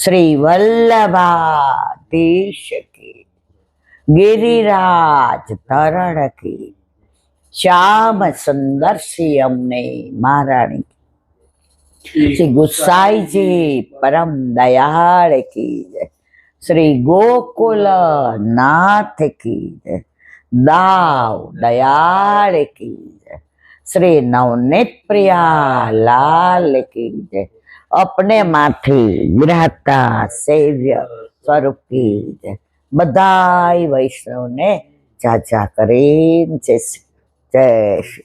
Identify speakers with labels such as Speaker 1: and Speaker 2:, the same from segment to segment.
Speaker 1: श्री वल्लभाधीश की, गिरिराज धरण की, श्याम सुंदर सी अमने महारानी, श्री गुसाई जी परम दयाल की, श्री गोकुल नाथ की, दाव दयाल की, श्री नवनीत प्रिया लाल की, अपने माथी विराता सेव्य स्वरूप की, बधाई वैष्णव ने चाचा करीन जय श्री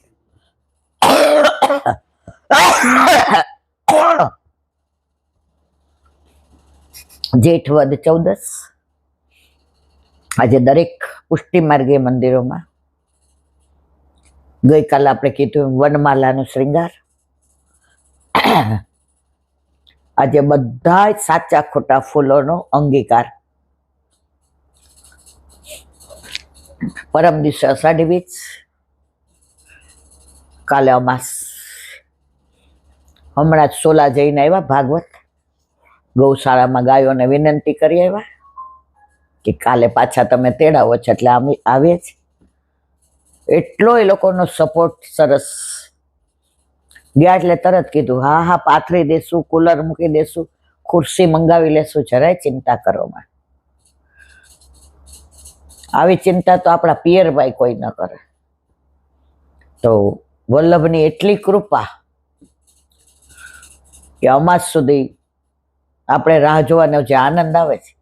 Speaker 1: जेठ वद 14 आज दरेक पुष्टि मार्गे मंदिरों में गई काल आपणे कीधुं वनमालानो श्रृंगार आज बधाय साचा खोटा फूलोनो अंगीकार परम दिवसे अषाढ़ी बीज काले अमास हमणां सोला जईने आव्या भागवत गौशाला में गायों ने विनंती करी आव्या कि काले पाछा तमे तेड़ावो छो एटले आवे ज एटलो ए लोकोनो सपोर्ट सरस गया एटले तरत कीधुं हाँ हाँ पाथरी देशु कूलर मूकी देशु खुर्सी मंगावी लेशु जराय चिंता करो में आवी चिंता तो आपड़ा पियर भाई कोई न करे। तो वल्लभनी एटली कृपा कि अमास सुधी आपणे राह जोवानो जे आनंद आवे छे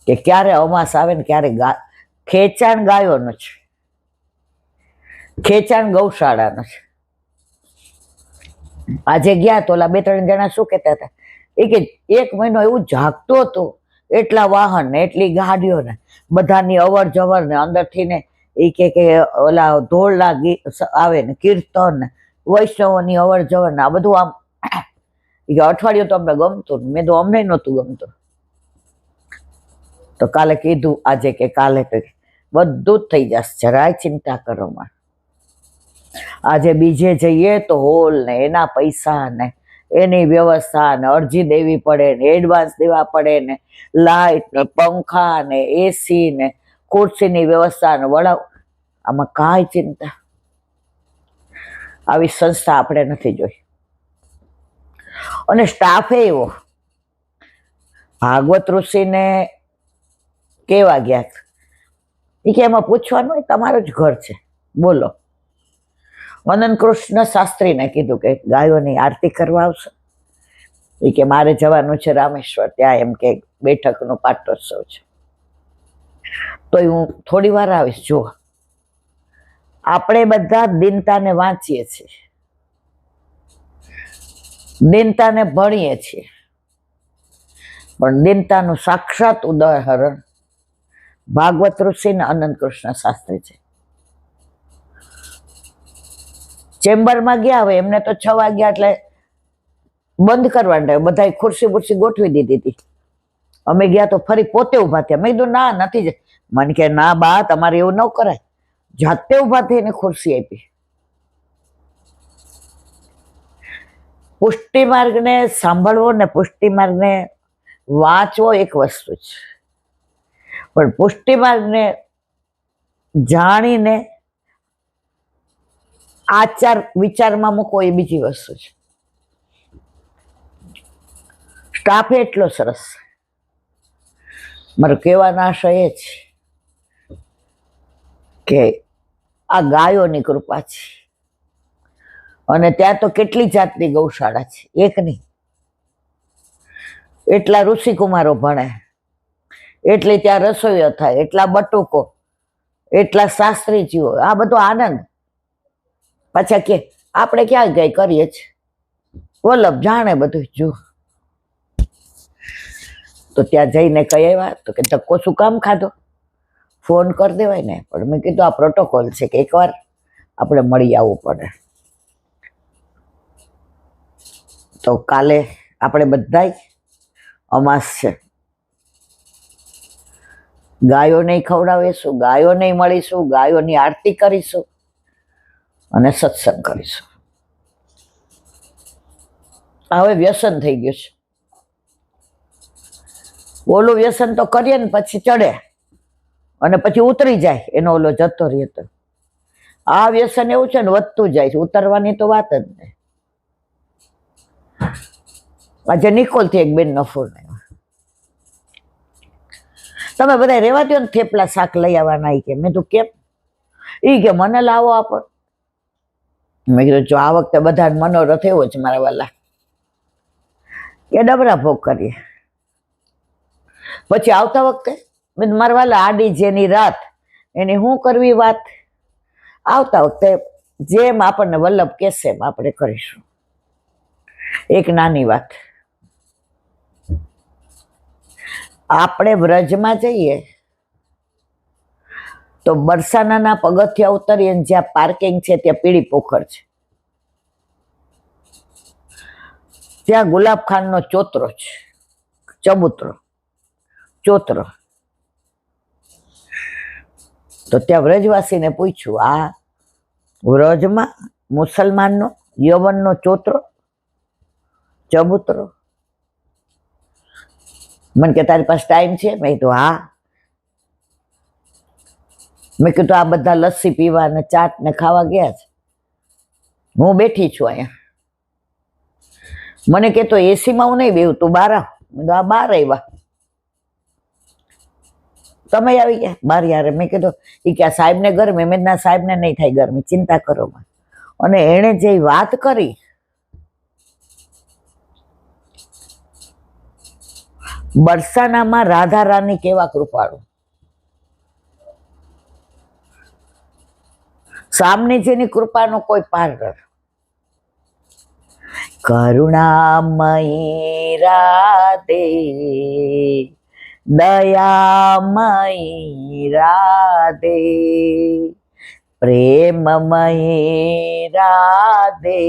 Speaker 1: कि क्यारे अमास आवे ने क्यारे खेचाण गायोनो छे, खेचाण गौशाळानो छे। आजे गया तो ओला 2-3 जणा शुं कहेता हता ए के 1 महीनो एवुं जागतो हतो एटला वाहन ने एटली गाडीओ ने बधानी अवर जवर ने अंदरथी ने ए के ओला धोळला आवे ने कीर्तन ने वैष्णवोनी अवर जवर ने आ बधुं आम अठवाडिયું तो अमने गमतुं मैं तो अमने नहोतुं गमतुं। तो काले कीधुं आजे के काले तो बधुं ज थई जशे जराय चिंता करो में। आजे बीजे जईए तो होल ने एना पैसा ने एनी व्यवस्था ने अर्जी देवी पड़े ने एडवांस देवा पड़े ने लाइट ने पंखा ने एसी ने खुर्सी नी व्यवस्था ने वड़ा आमां काई चिंता आवी संस्था आपणे नथी जोई। અને સ્ટાફે એવો ભાગવત ઋષિ ને કેવા ગયા એ કે એમાં પૂછવાનું તમારું જ ઘર છે બોલો। અનંત કૃષ્ણ શાસ્ત્રી ને કીધું કે ગાયોની આરતી કરવા આવશે એ કે મારે જવાનું છે રામેશ્વર ત્યાં એમ કે બેઠકનો પાટોત્સવ છે તો હું થોડી વાર આવીશ। જો આપણે બધા દીનતાને વાંચીએ છીએ दीनता ने भणीए छीए पण दीनतानुं साक्षात उदाहरण भागवत ऋषि ने अनंत कृष्ण शास्त्री छे। चेम्बर में गया हवे एमने तो 6 वाग्या एटले बंद करवानो बधाए खुर्सी बुर्सी गोठवी दीधी थी। अमे गया तो फरी पोते उभा थया। मैं कीधुं ना नथी मन के ना बा तमारे एवुं न कराय जाते उभा थईने खुर्सी आपी। पुष्टि मार्ग ने सांभळवो ने पुष्टि मार्ग ने वाँचवो एक वस्तु छे पण पुष्टि मार्ग ने जाणीने आचार विचार में मूकवो ए बीजी वस्तु छे। स्टाफ एटलो सरस मारो कहेवानो आशय ए छे के आ गायोनी कृपा छे અને ત્યાં તો કેટલી જાતની ગૌશાળા છે એક નહીં એટલા ઋષિ કુમારો ભણે એટલી ત્યાં રસોઈઓ થાય એટલા બટુકો એટલા શાસ્ત્રીજીઓ આ બધો આનંદ પાછા કે આપણે ક્યાં ગઈ કરીએ છીએ વલ્લભ જાણે બધું જો તો ત્યાં જઈને કહી આવ્યા તો કે ધક્કો શું કામ ખાધો ફોન કરી દેવાય ને પણ મેં કીધું આ પ્રોટોકોલ છે કે એકવાર આપણે મળી આવવું પડે। तो काले आपणे बधाय अमास छे गायो नहीं खवडावीशुं गायो नहीं मळीशुं गायोनी आरती करीशुं अने सत्संग करीशुं। हवे व्यसन थई गयुं छे ઓલું વ્યસન તો કરીએ ને પછી ચડે અને પછી ઉતરી જાય, એનો ઓલો જતો રહે. તો આ વ્યસન એવું છે ને, વધતું જાય છે, ઉતરવાની તો વાત જ નહીં. આજે નિકોલથી એક બેનનો ફોન આવ્યો, તમે બધા રેવા દો ને, થેપલા શાક લઈ આવવાના. કે મેં તો કેમ? ઈ કે મને લાવો આપો. મેં કીધું જો આ વખતે બધા મનોરથ એવો છે મારા વાલા, એ ડબરા ભોગ કરીએ. પછી આવતા વખતે મારા વાલા આડી જેની રાત એની શું કરવી વાત, આવતા વખતે જેમ આપણને વલ્લભ કહેશે એમ આપણે કરીશું. એક નાની વાત, આપણે વ્રજમાં જઈએ તો બરસાનાના પગથિયા ઉતરીએ, જ્યાં પાર્કિંગ છે ત્યાં પીળી પોખર છે, ત્યાં ગુલાબખાનનો ચોતરો છે, ચબૂતરો ચોતરો. તો ત્યાં વ્રજવાસીને પૂછ્યું, આ વ્રજમાં મુસલમાનનો યવનનો ચોતરો ચબૂતરો? મને કે તારી પાસે ટાઈમ છે? મેં કીધું હા. મેં કીધું આ બધા લસ્સી પીવા ને ચાટ ને ખાવા ગયા છે, હું બેઠી છું અહીંયા. મને કે તો એસીમાં હું નહીં બેહું, તું બહાર આવ. મેં કીધું આ બહાર આવ્યા, તમે આવી ગયા બાર યારે. મેં કીધું એ કે સાહેબને ગરમી? મેં ના સાહેબને નહીં થાય ગરમી, ચિંતા કરો. અને એણે જે વાત કરી, બરસાનામાં રાધા રાની કેવા કૃપાળુ, સામનેજીની કૃપાનો કોઈ પાર નથી. કરુણામયી રાધે, દયામયી રાધે, પ્રેમમયી રાધે,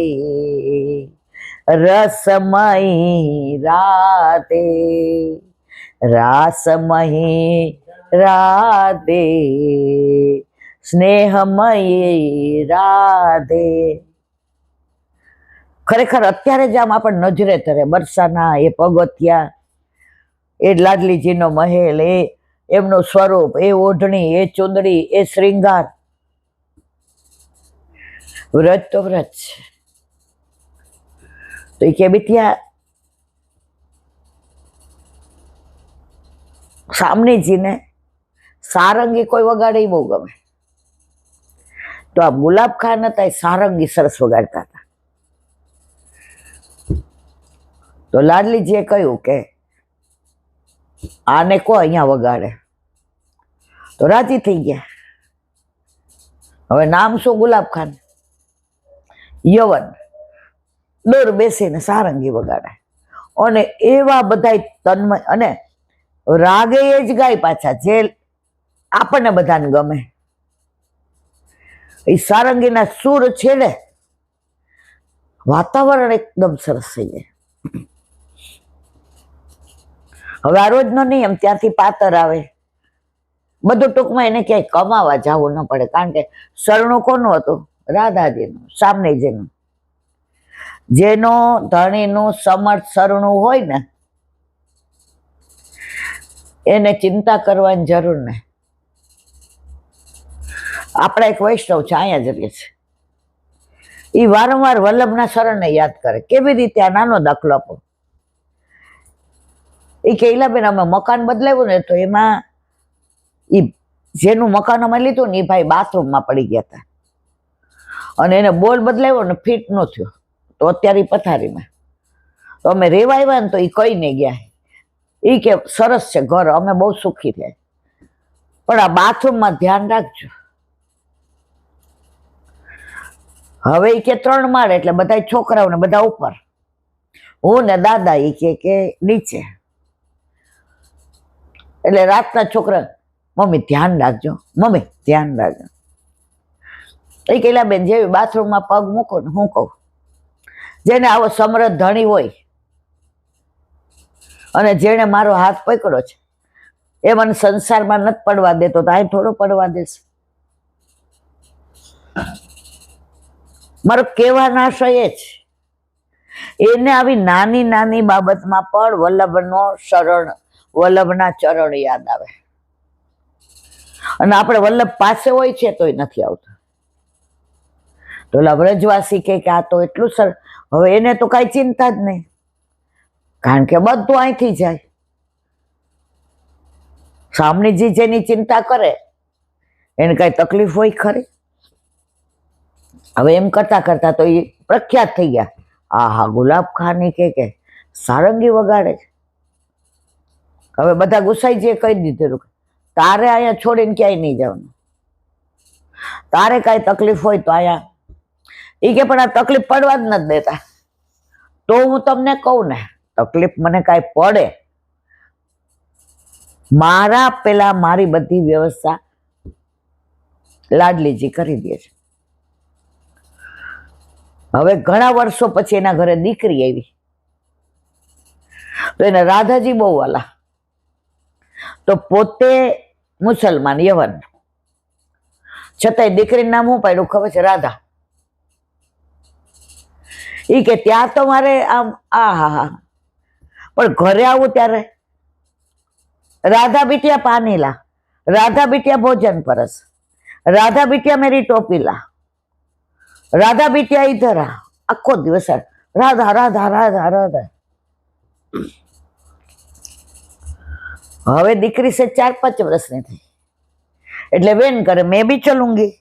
Speaker 1: રસમયી રાધે, રાસમયી રાધે, સ્નેહમયી રાધે. ખરેખર અત્યારે જ આમ આપણને નજરે તરે બરસાના એ પગથિયા, એ લાડલીજીનો મહેલ, એ એમનું સ્વરૂપ, એ ઓઢણી, એ ચુંદડી, એ શ્રૃંગાર. વ્રજ તો વ્રજ છે. તો એ કે બીટિયા, સામનેજીને સારંગી કોઈ વગાડે બહુ ગમે. તો આ ગુલાબ ખાન હતા, એ સારંગી સરસ વગાડતા હતા. તો લાડલીજીએ કહ્યું કે આને કો અહીંયા વગાડે. તો રાજી થઈ ગયા. હવે નામ શું? ગુલાબ ખાન. યવન દૂર બેસીને સારંગી વગાડે, અને એવા બધા તન્મય, અને રાગે એ જ ગાય પાછા જે આપણને બધાને ગમે. એ સારંગીના સુર છેડે વાતાવરણ એકદમ સરસ થઈ જાય. હવે આ રોજનો નિયમ, ત્યાંથી પાતર આવે બધું. ટૂંકમાં એને ક્યાંય કમાવા જવું ન પડે, કારણ કે શરણું કોનું હતું? રાધાજીનું, સામનેજીનું. જેનો ધણીનું સમર્થ શરણું હોય ને, એને ચિંતા કરવાની જરૂર નહીં. આપણા એક વૈષ્ણવ છે, અહીંયા જ રહે છે, એ વારંવાર વલ્લભના શરણને યાદ કરે. કેવી રીતે? આ નાનો દાખલો આપો. એ કે ઈલાબેન, અમે મકાન બદલાવ્યું ને, તો એમાં એ જેનું મકાન અમે લીધું ને, એ ભાઈ બાથરૂમમાં પડી ગયા હતા, અને એને બોલ બદલાવ્યો ને, ફિટ ન થયો, તો અત્યારે એ પથારીમાં. તો અમે રેવા આવ્યા ને, તો એ કઈ નહીં ગયા. એ કે સરસ છે ઘર, અમે બહુ સુખી થયા, પણ આ બાથરૂમમાં ધ્યાન રાખજો. હવે એ કે 3 માળ, એટલે બધા છોકરાઓને બધા ઉપર, હું ને દાદા એ કે નીચે. એટલે રાતના છોકરા, મમ્મી ધ્યાન રાખજો, મમ્મી ધ્યાન રાખજો. એ કેલા બેન, જેવી બાથરૂમમાં પગ મૂકો ને, હું કહું, જેને આવો સમૃદ્ધ ધણી હોય અને જેને મારો હાથ પકડ્યો છે, એ મને સંસારમાં નથી પડવા દેતો, તો અહીં થોડો પડવા દેશે? મારો કહેવાનો આશય એ છે, એને આવી નાની નાની બાબતમાં પણ વલ્લભનો શરણ વલ્લભના ચરણ યાદ આવે. અને આપણે વલ્લભ પાસે હોય છે તોય નથી આવતા. તો ઓલા વ્રજવાસી કે આ તો એટલું સરસ. હવે એને તો કઈ ચિંતા જ નહીં, કારણ કે બધું અહીંથી જાય. સામનેજી જેની ચિંતા કરે એને કઈ તકલીફ હોય ખરી? હવે એમ કરતા કરતા તો એ પ્રખ્યાત થઈ ગયા. હા, ગુલાબ ખાની કે સારંગી વગાડે છે. હવે બધા ગુસાઈજીએ કહી દીધેલું તારે અહીંયા છોડીને ક્યાંય નહીં જવાનું, તારે કાંઈ તકલીફ હોય તો અહીંયા. એ કે પણ આ તકલીફ પડવા જ નથી દેતા. તો હું તમને કહું ને, તકલીફ મને કાંઈ પડે, મારી બધી વ્યવસ્થા લાડલીજી કરી દે છે. હવે ઘણા વર્ષો પછી એના ઘરે દીકરી આવી, તો એને રાધાજી બહુ વાલા. તો પોતે મુસલમાન યવન, છતાંય દીકરીનું નામ શું પાડ્યું ખબર છે? રાધા. એ કે ત્યાં તો મારે આમ પણ ઘરે આવું ત્યારે રાધા બિટિયા પાનીલા, રાધા બિટિયા ભોજન પરસ, રાધા બિટિયા મેરી ટોપીલા, રાધા બિટિયા ઇધર આ. આખો દિવસ રાધા રાધા રાધા રાધા. હવે દીકરી છે 4-5 વર્ષની થઈ એટલે બેન કરે મેં બી ચલુંગી.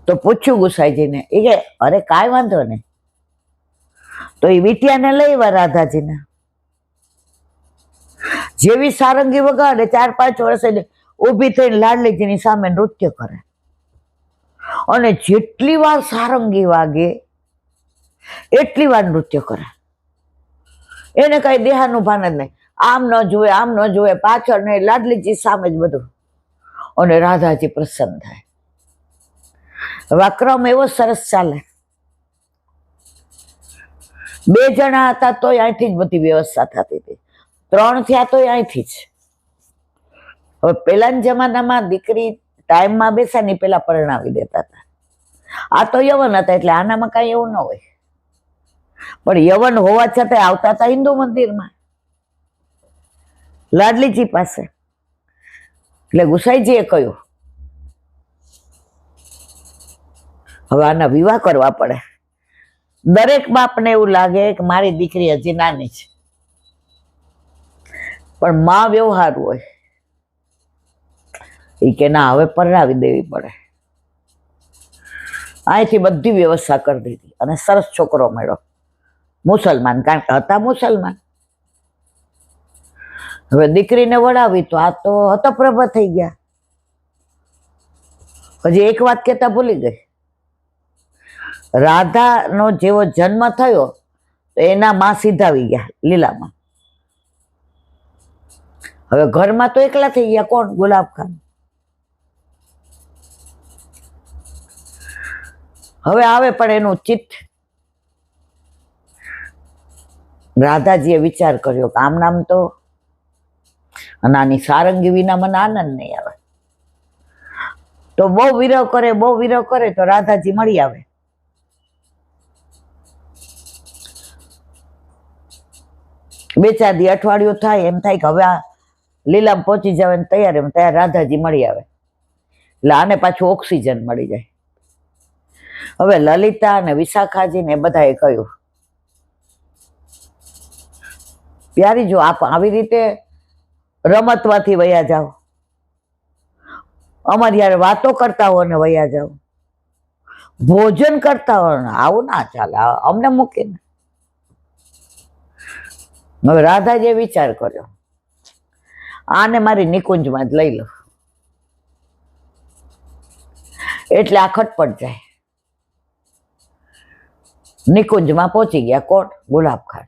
Speaker 1: તો પૂછ્યું ગુસાઈજીને, એ કે અરે કાંઈ વાંધો નહીં. તો એ બિટિયાને લઈ આવ્યા રાધાજીને. જેવી સારંગી વગાડે 4-5 વર્ષ એટલે ઊભી થઈને લાડલીજીની સામે નૃત્ય કરે. અને જેટલી વાર સારંગી વાગે એટલી વાર નૃત્ય કરે. એને કઈ દેહાનું ભાન જ નહીં. આમ ન જુએ, આમ ન જુએ, પાછળ નહીં, લાડલીજી સામે જ બધું. અને રાધાજી પ્રસન્ન થાય. હવે આ ક્રમ એવો સરસ ચાલે. 2 જણા હતા તોય અહીંથી જ બધી વ્યવસ્થા થતી હતી, 3 થયા તોય અહીંથી જ. હવે પેલાના જમાનામાં દીકરી ટાઈમમાં બેસા ની પેલા પરણાવી દેતા હતા. આ તો યવન હતા એટલે આનામાં કઈ એવું ન હોય. પણ યવન હોવા છતાં આવતા હતા હિન્દુ મંદિરમાં લાડલીજી પાસે. એટલે ગુસાઈજીએ કહ્યું હવે આના વિવાહ કરવા પડે. દરેક બાપને એવું લાગે કે મારી દીકરી હજી નાની છે, પણ માં વ્યવહાર હોય. એ કે ના, હવે પરણાવી દેવી પડે. અહીંથી બધી વ્યવસ્થા કરી દીધી અને સરસ છોકરો મળ્યો, મુસલમાન, કારણ કે હતા મુસલમાન. હવે દીકરીને વડાવી તો આ તો હતપ્રભ થઈ ગયા. હજી એક વાત કેતા ભૂલી ગઈ. રાધાનો જેવો જન્મ થયો તો એના માં સીધાવી ગયા લીલામાં. હવે ઘરમાં તો એકલા થઈ ગયા. કોણ? ગુલાબ ખાન. હવે આવે પણ એનું ચિત્ત. રાધાજીએ વિચાર કર્યો કે આમ નામ તો નાની સારંગી વિના મને આનંદ નહીં આવે. તો બહુ વિરહ કરે તો રાધાજી મળી આવે. બે ચાર દી અઠવાડિયું થાય એમ થાય કે હવે આ લીલામાં પહોંચી જવાને તૈયાર રાધાજી મળી આવે. એટલે આને પાછું ઓક્સિજન મળી જાય. હવે લલિતા અને વિશાખાજી ને બધાએ કહ્યું પ્યારી જો આપ આવી રીતે રમતવાથી વયા જાઓ, અમારી યાર વાતો કરતા હો ને વયા જાઓ, ભોજન કરતા હો ને આવું ના ચાલે, અમને મૂકીને. હવે રાધાજીએ વિચાર કર્યો આને મારી નિકુંજમાં જ લઈ લો. એટલે આ ખટપટ જાય. નિકુંજમાં પહોંચી ગયા. કોણ? ગુલાબ ખાન.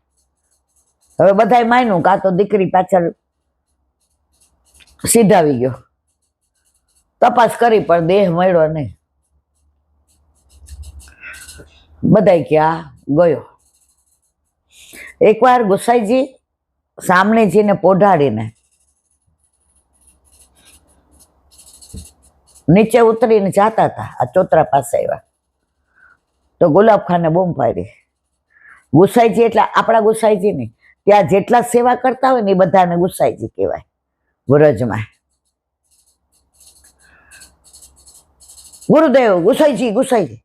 Speaker 1: હવે બધાય માન્યું કાં તો દીકરી પાછળ સીધાવી ગયો. તપાસ કરી પણ દેહ મળ્યો નહીં. બધાય ક્યાં ગયો. એકવાર ગુસાઈજી સામનેજીને પોઢાડીને નીચે ઉતરીને જાતા હતા. આ ચોતરા પાસે આવ્યા તો ગુલાબ ખાને બૂમ પાડી. ગુસાઈજી એટલે આપણા ગુસાઈજી નહીં, ત્યાં જેટલા સેવા કરતા હોય ને એ બધાને ગુસાઈજી કહેવાય વ્રજમાં. ગુરુદેવ ગુસાઈજી ગુસાઈજી,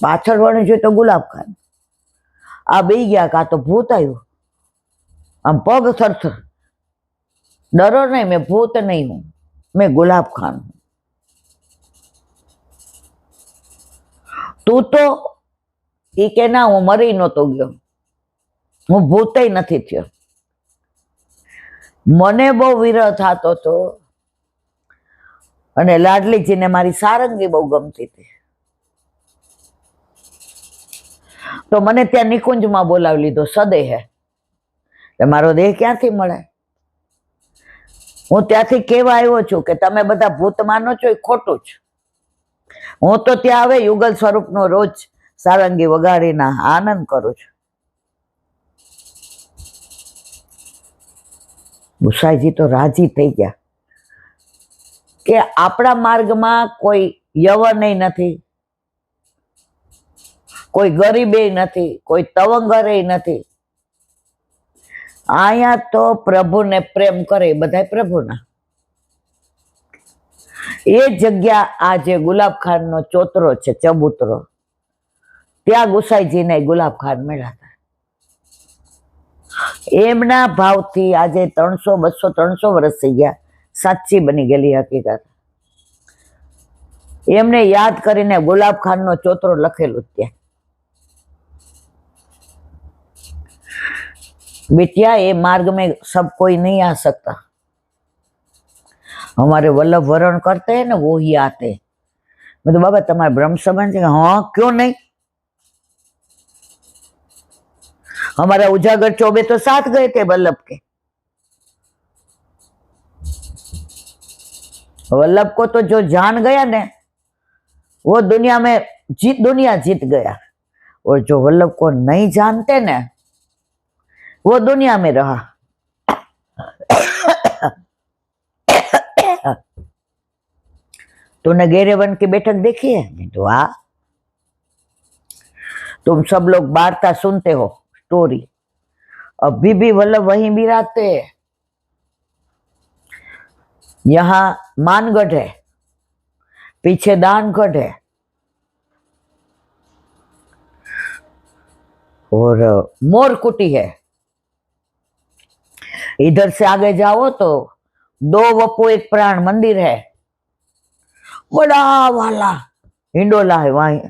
Speaker 1: પાછળ વળી જોઈએ તો ગુલાબ ખાન. આ બે ગયા, કા તો ભૂત આવ્યું. આમ પગ થરથર. ડરો નહીં, મેં ભૂત નહીં હું, મેં ગુલાબ ખાન. તું તો એ કે ના, હું મરી નહોતો ગયો, હું ભૂતય નથી થયો. મને બહુ વિરહ થતો હતો અને લાડલીજીને મારી સારંગી બહુ ગમતી હતી. તો મને ત્યાં નિકુંજમાં બોલાવી લીધો સદેહે. મારો દેહ ક્યાંથી મળે? હું ત્યાંથી કેવા આવ્યો છું કે તમે બધા ભૂત માનો છો, એ ખોટું છે. હું તો ત્યાં આવે યુગલ સ્વરૂપનો રોજ સારંગી વગાડીને આનંદ કરું છું. ગુસાઈજી તો રાજી થઈ ગયા કે આપણા માર્ગમાં કોઈ યવનય નથી, કોઈ ગરીબે નથી, કોઈ તવંગરે નથી. અહીંયા તો પ્રભુને પ્રેમ કરે બધા પ્રભુના. એ જગ્યા આ જે ગુલાબ ખાનનો ચોતરો છે, ચબૂતરો, ત્યાં ગુસાઈજીને ગુલાબ ખાન મળ્યા હતા. એમના ભાવથી આજે 300, 200, 300 વર્ષ થઈ ગયા, સાચી બની ગયેલી હકીકત. એમને યાદ કરીને ગુલાબ ખાનનો ચોતરો લખેલું ત્યાં. बेटिया ये मार्ग में सब कोई नहीं आ सकता, हमारे वल्लभ वरण करते हैं ना वो ही आते. मैं तो बाबा तुम्हारे ब्रह्म संबंध है? हाँ क्यों नहीं, हमारा उजागर चौबे तो साथ गए थे वल्लभ के. वल्लभ को तो जो जान गया ने वो दुनिया में दुनिया जीत गया, और जो वल्लभ को नहीं जानते ने वो दुनिया में रहा. तूने गैरेवन की बैठक देखी है? मैं तो हाँ. तुम सब लोग वार्ता सुनते हो, स्टोरी. अभी भी वल्लभ वहीं भी रहते हैं. यहाँ मानगढ़ है, पीछे दानगढ़ है, और मोरकुटी है. इधर से आगे जाओ तो 2 वपो 1 प्राण मंदिर है, बड़ा वाला हिंडोला है. वहीं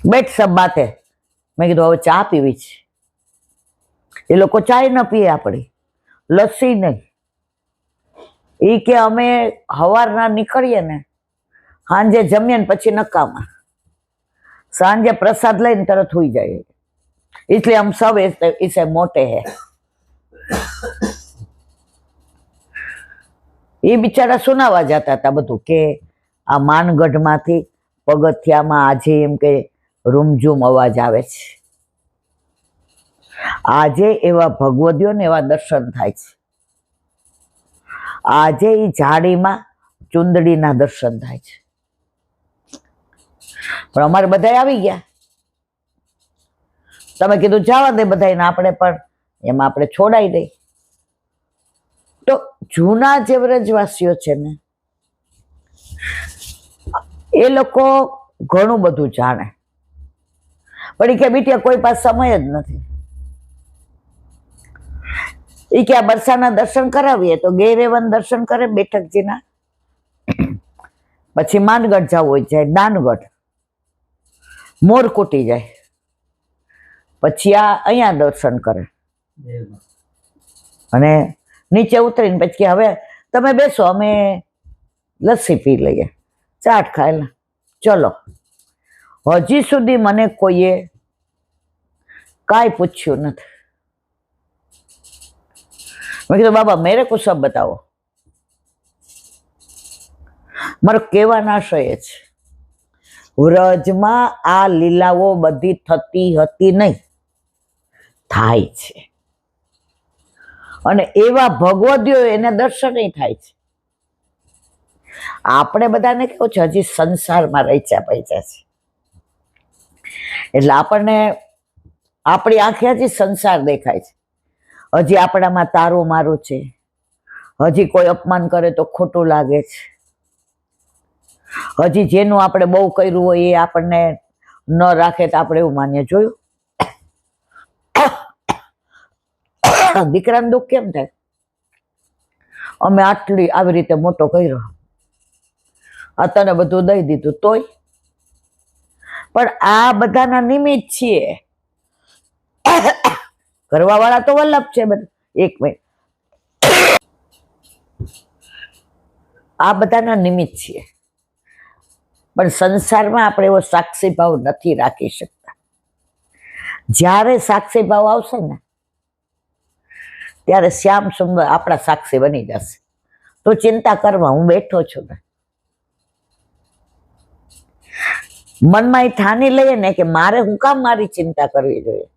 Speaker 1: बैठ सब बातें. मैं कीधुं हवे चा पीवी छे. ए लोको चाय न पीए, आपणी लस्सी नहीं. ई के अमे हवाરના નીકળીએ ને, સાંજે જમીએ ને પછી નકામા, सांजे प्रसाद लઈને तरत हुई जाए. इसलिए हम सब इसे मोटे हैं. ये बिचारा सुनावा जाता था बधु के आ मानगढ़ मांथी पगथियामां आजे एम के रूमझूम अवाज आवे छे. आजे एवा भगवदीओने एवा दर्शन थाय छे. आजे ई झाड़ीमां चुंदड़ीना दर्शन थाय छे. पण अमारे बधाय आवी गया. તમે કીધું જવા દે બધાને, આપણે પણ એમાં આપણે છોડાઈ દઈ. તો જૂના જે વ્રજવાસીઓ છે ને, એ લોકો ઘણું બધું જાણે, પણ એ કે બીટિયા કોઈ પાસે સમય જ નથી. એ કે આ બરસાના દર્શન કરાવીએ તો ગેરેવન દર્શન કરે બેઠકજીના, પછી માનગઢ જવું હોય જાય દાનગઢ, મોરકુટી જાય, પછી આ અહીંયા દર્શન કરે અને નીચે ઉતરીને પછી કે હવે તમે બેસો, અમે લસ્સી પી લઈએ, ચાટ ખાઈ લે, ચલો. હજી સુધી મને કોઈએ કાંઈ પૂછ્યું નથી. મેં કીધું બાબા મેરે કો સબ બતાવો. મારો કહેવાનો આશય છે, વ્રજમાં આ લીલાઓ બધી થતી હતી નહીં, થાય છે. અને એવા ભગવદીઓ એને દર્શન થાય છે. આપણે બધાને કેવું છે, હજી સંસારમાં રચ્યા પૈસા છે. એટલે આપણને આપણી આંખે હજી સંસાર દેખાય છે, હજી આપણામાં તારું મારું છે, હજી કોઈ અપમાન કરે તો ખોટું લાગે છે, હજી જેનું આપણે બહુ કર્યું હોય એ આપણને ન રાખે તો આપણે એવું માનીએ. જોયું દીકરાનું દુઃખ કેમ થાય? અમે આટલી આવી રીતે મોટો કર્યો, આ તને બધું દઈ દીધું તોય. પણ આ બધાના નિમિત્ત છીએ. કરવા વાળા તો વલ્લભ છે બધા. એક મિનિટ, આ બધાના નિમિત્ત છીએ, પણ સંસારમાં આપણે એવો સાક્ષી ભાવ નથી રાખી શકતા. જ્યારે સાક્ષી ભાવ આવશે ને ત્યારે શ્યામ સુંદર આપણા સાક્ષી બની જશે. તો ચિંતા કરવા, હું બેઠો છું ને. મનમાં એ ઠાની લઈએ ને કે મારે હું કામ મારી ચિંતા કરવી જોઈએ.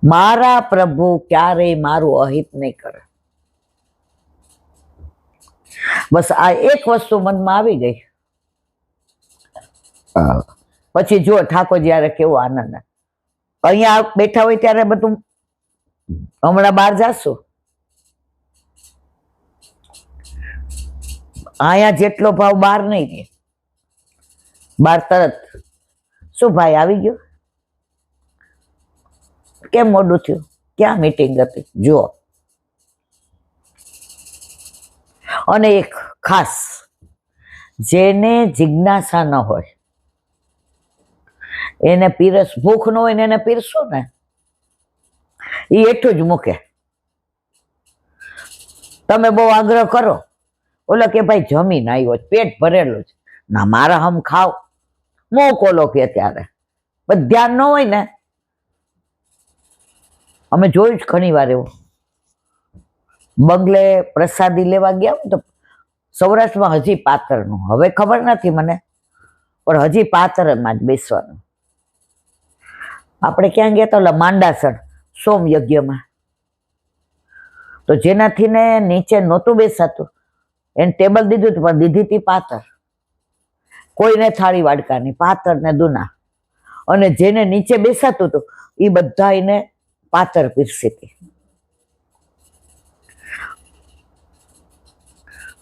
Speaker 1: મારા પ્રભુ ક્યારેય મારું અહિત નહીં કરે. બસ આ એક વસ્તુ મનમાં આવી ગઈ, પછી જો ઠાકોર જયારે કેવો આનંદ. અહીંયા બેઠા હોય ત્યારે બધું, હમણાં બહાર જાશું, અહીંયા જેટલો ભાવ બહાર નહીં રહે. બહાર તરત શું ભાઈ આવી ગયો, કેમ મોડું થયું, ક્યાં મીટિંગ હતી, જુઓ. અને એક ખાસ, જેને જિજ્ઞાસા ન હોય એને પીરસ, ભૂખ ન હોય ને એને પીરસો ને એ એટલું જ મૂકે. તમે બહુ આગ્રહ કરો, ઓલો કે ભાઈ જમીન આવ્યો, પેટ ભરેલું છે, ના મારા હમ ખાવ, મોકોલો કે ત્યારે પણ ધ્યાન ન હોય ને. અમે જોયું જ ઘણી વાર એવું, બંગલે પ્રસાદી લેવા ગયા તો સૌરાષ્ટ્રમાં હજી પાતરનું, હવે ખબર નથી મને, પણ હજી પાતરમાં જ બેસવાનું. આપણે ક્યાં ગયા હતા? માંડાસણ સોમ યજ્ઞમાં. તો જેનાથી ને નીચે નહોતું બેસાતું એને ટેબલ દીધું હતું, પણ દીધી હતી પાતર. કોઈને થાળી વાડકાની, પાતર ને દૂના. અને જેને નીચે બેસાતું હતું એ બધા એને પાતર પીરસી હતી.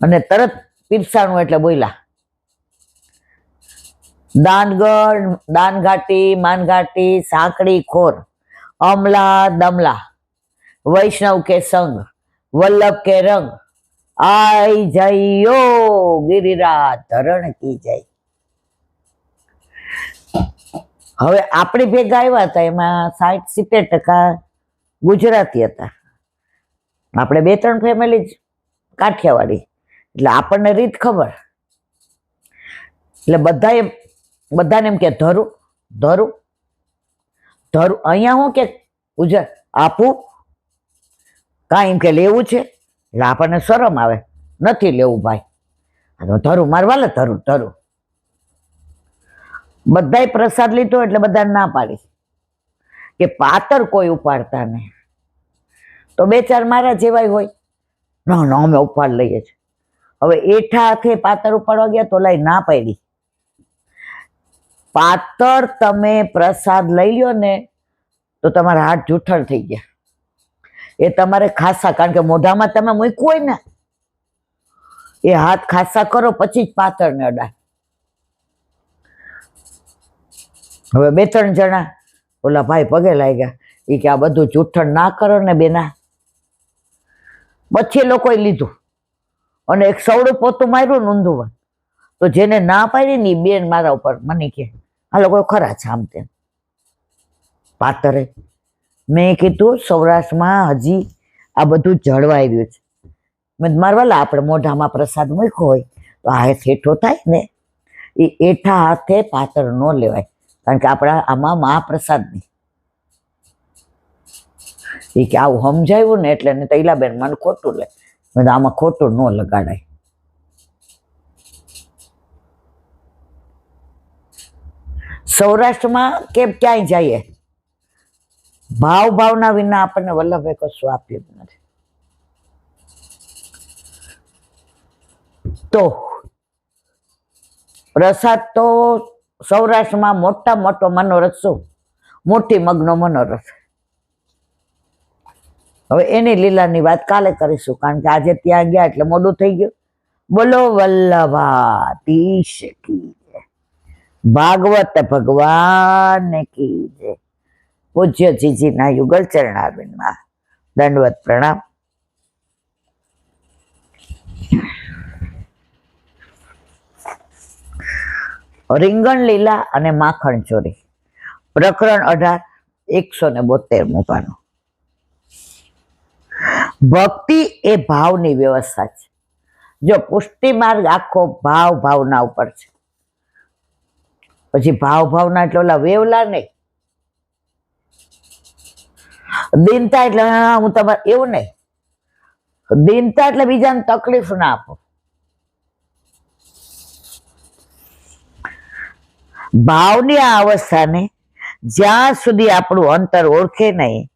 Speaker 1: અને તરત પીરસાણું એટલે બોલ્યા, દાનગઢ, દાનઘાટી, માનઘાટી, સાંકડી ખોર, અમલા દમલા, વૈષ્ણવ કે સંગ, વલ્લભ કે રંગ, આઈ જઈયો ગિરિરાજ ધરણ કી જય. હવે આપણી ભેગા આવ્યા હતા, એમાં 60-70% ગુજરાતી હતા. આપણે 2-3 ફેમિલી જ કાઠિયાવાડી, એટલે આપણને રીત ખબર. એટલે બધાને એમ કે ધરું ધરું ધરું. અહીંયા હું કે ગુજરાત આપું કાંઈ એમ કે લેવું છે, એટલે આપણને શરમ આવે, નથી લેવું ભાઈ, ધરું મારવા લે, ધરું ધરું. બધાય પ્રસાદ લીધો એટલે બધાને ના પાડી કે પાતર કોઈ ઉપાડતા નહીં. તો 2-4 મારા જેવાય હોય, ના ના અમે ઉપાડ લઈએ છીએ. હવે એઠા હાથે પાતર ઉપાડવા ગયા તો લાઈ ના પાડી. પાતર તમે પ્રસાદ લઈ લ્યો ને તો તમારા હાથ જૂઠળ થઈ ગયા. એ તમારે ખાસા, કારણ કે મોઢામાં તમે મૂક્યું હોય ને, એ હાથ ખાસા કરો પછી જ પાતર ને અડાય. હવે 2-3 જણા ઓલા ભાઈ પગે લાગ્યા, એ કે આ બધું જૂઠણ ના કરો ને બેના. પછી લોકોએ લીધું અને એક સવડું પોતું માર્યું ને ઊંધું. તો જેને ના પાડી ને બેન મારા ઉપર મને કે આ લોકો ખરા છે આમ તેમ પાતરે. મેં કીધું સૌરાષ્ટ્રમાં હજી આ બધું જળવાઈ રહ્યું છે. મેં મારવાલા આપણે મોઢામાં પ્રસાદ મૂક્યો હોય તો આ હેઠો થાય ને, એ એઠા હાથે પાતર ન લેવાય, કારણ કે આપણા આમાં મહાપ્રસાદ નહીં. એ કે આવું સમજાવ્યું ને એટલે ને તૈલાબેન મને ખોટું લે, આમાં ખોટું ન લગાડાય. સૌરાષ્ટ્રમાં કે ક્યાંય જઈએ, ભાવના વિના આપણને વલ્લભે કશું આપ્યું નથી. તો પ્રસાદ તો સૌરાષ્ટ્રમાં મોટા મોટો મનોરથ શું? મોટી મગનો મનોરથ. હવે એની લીલાની વાત કાલે કરીશું, કારણ કે આજે ત્યાં ગયા એટલે મોડું થઈ ગયું. બોલો વલ્લભાધીશ કી જય, ભાગવત ભગવાન કી જય. પૂજ્ય જીજીના યુગલ ચરણારવિંદમાં દંડવત પ્રણામ. રીંગણ લીલા અને માખણ ચોરી, પ્રકરણ 18, 172 પાનું. ભક્તિ એ ભાવની વ્યવસ્થા છે. જો પુષ્ટિ માર્ગ આખો ભાવના ઉપર છે. પછી ભાવના એટલે ઓલા વેવલા નહીં, દીનતા એટલે હું તમારે એવું નહીં. દીનતા એટલે બીજાને તકલીફ ના આપો. ભાવની આ અવસ્થાને જ્યાં સુધી આપણું અંતર ઓળખે નહીં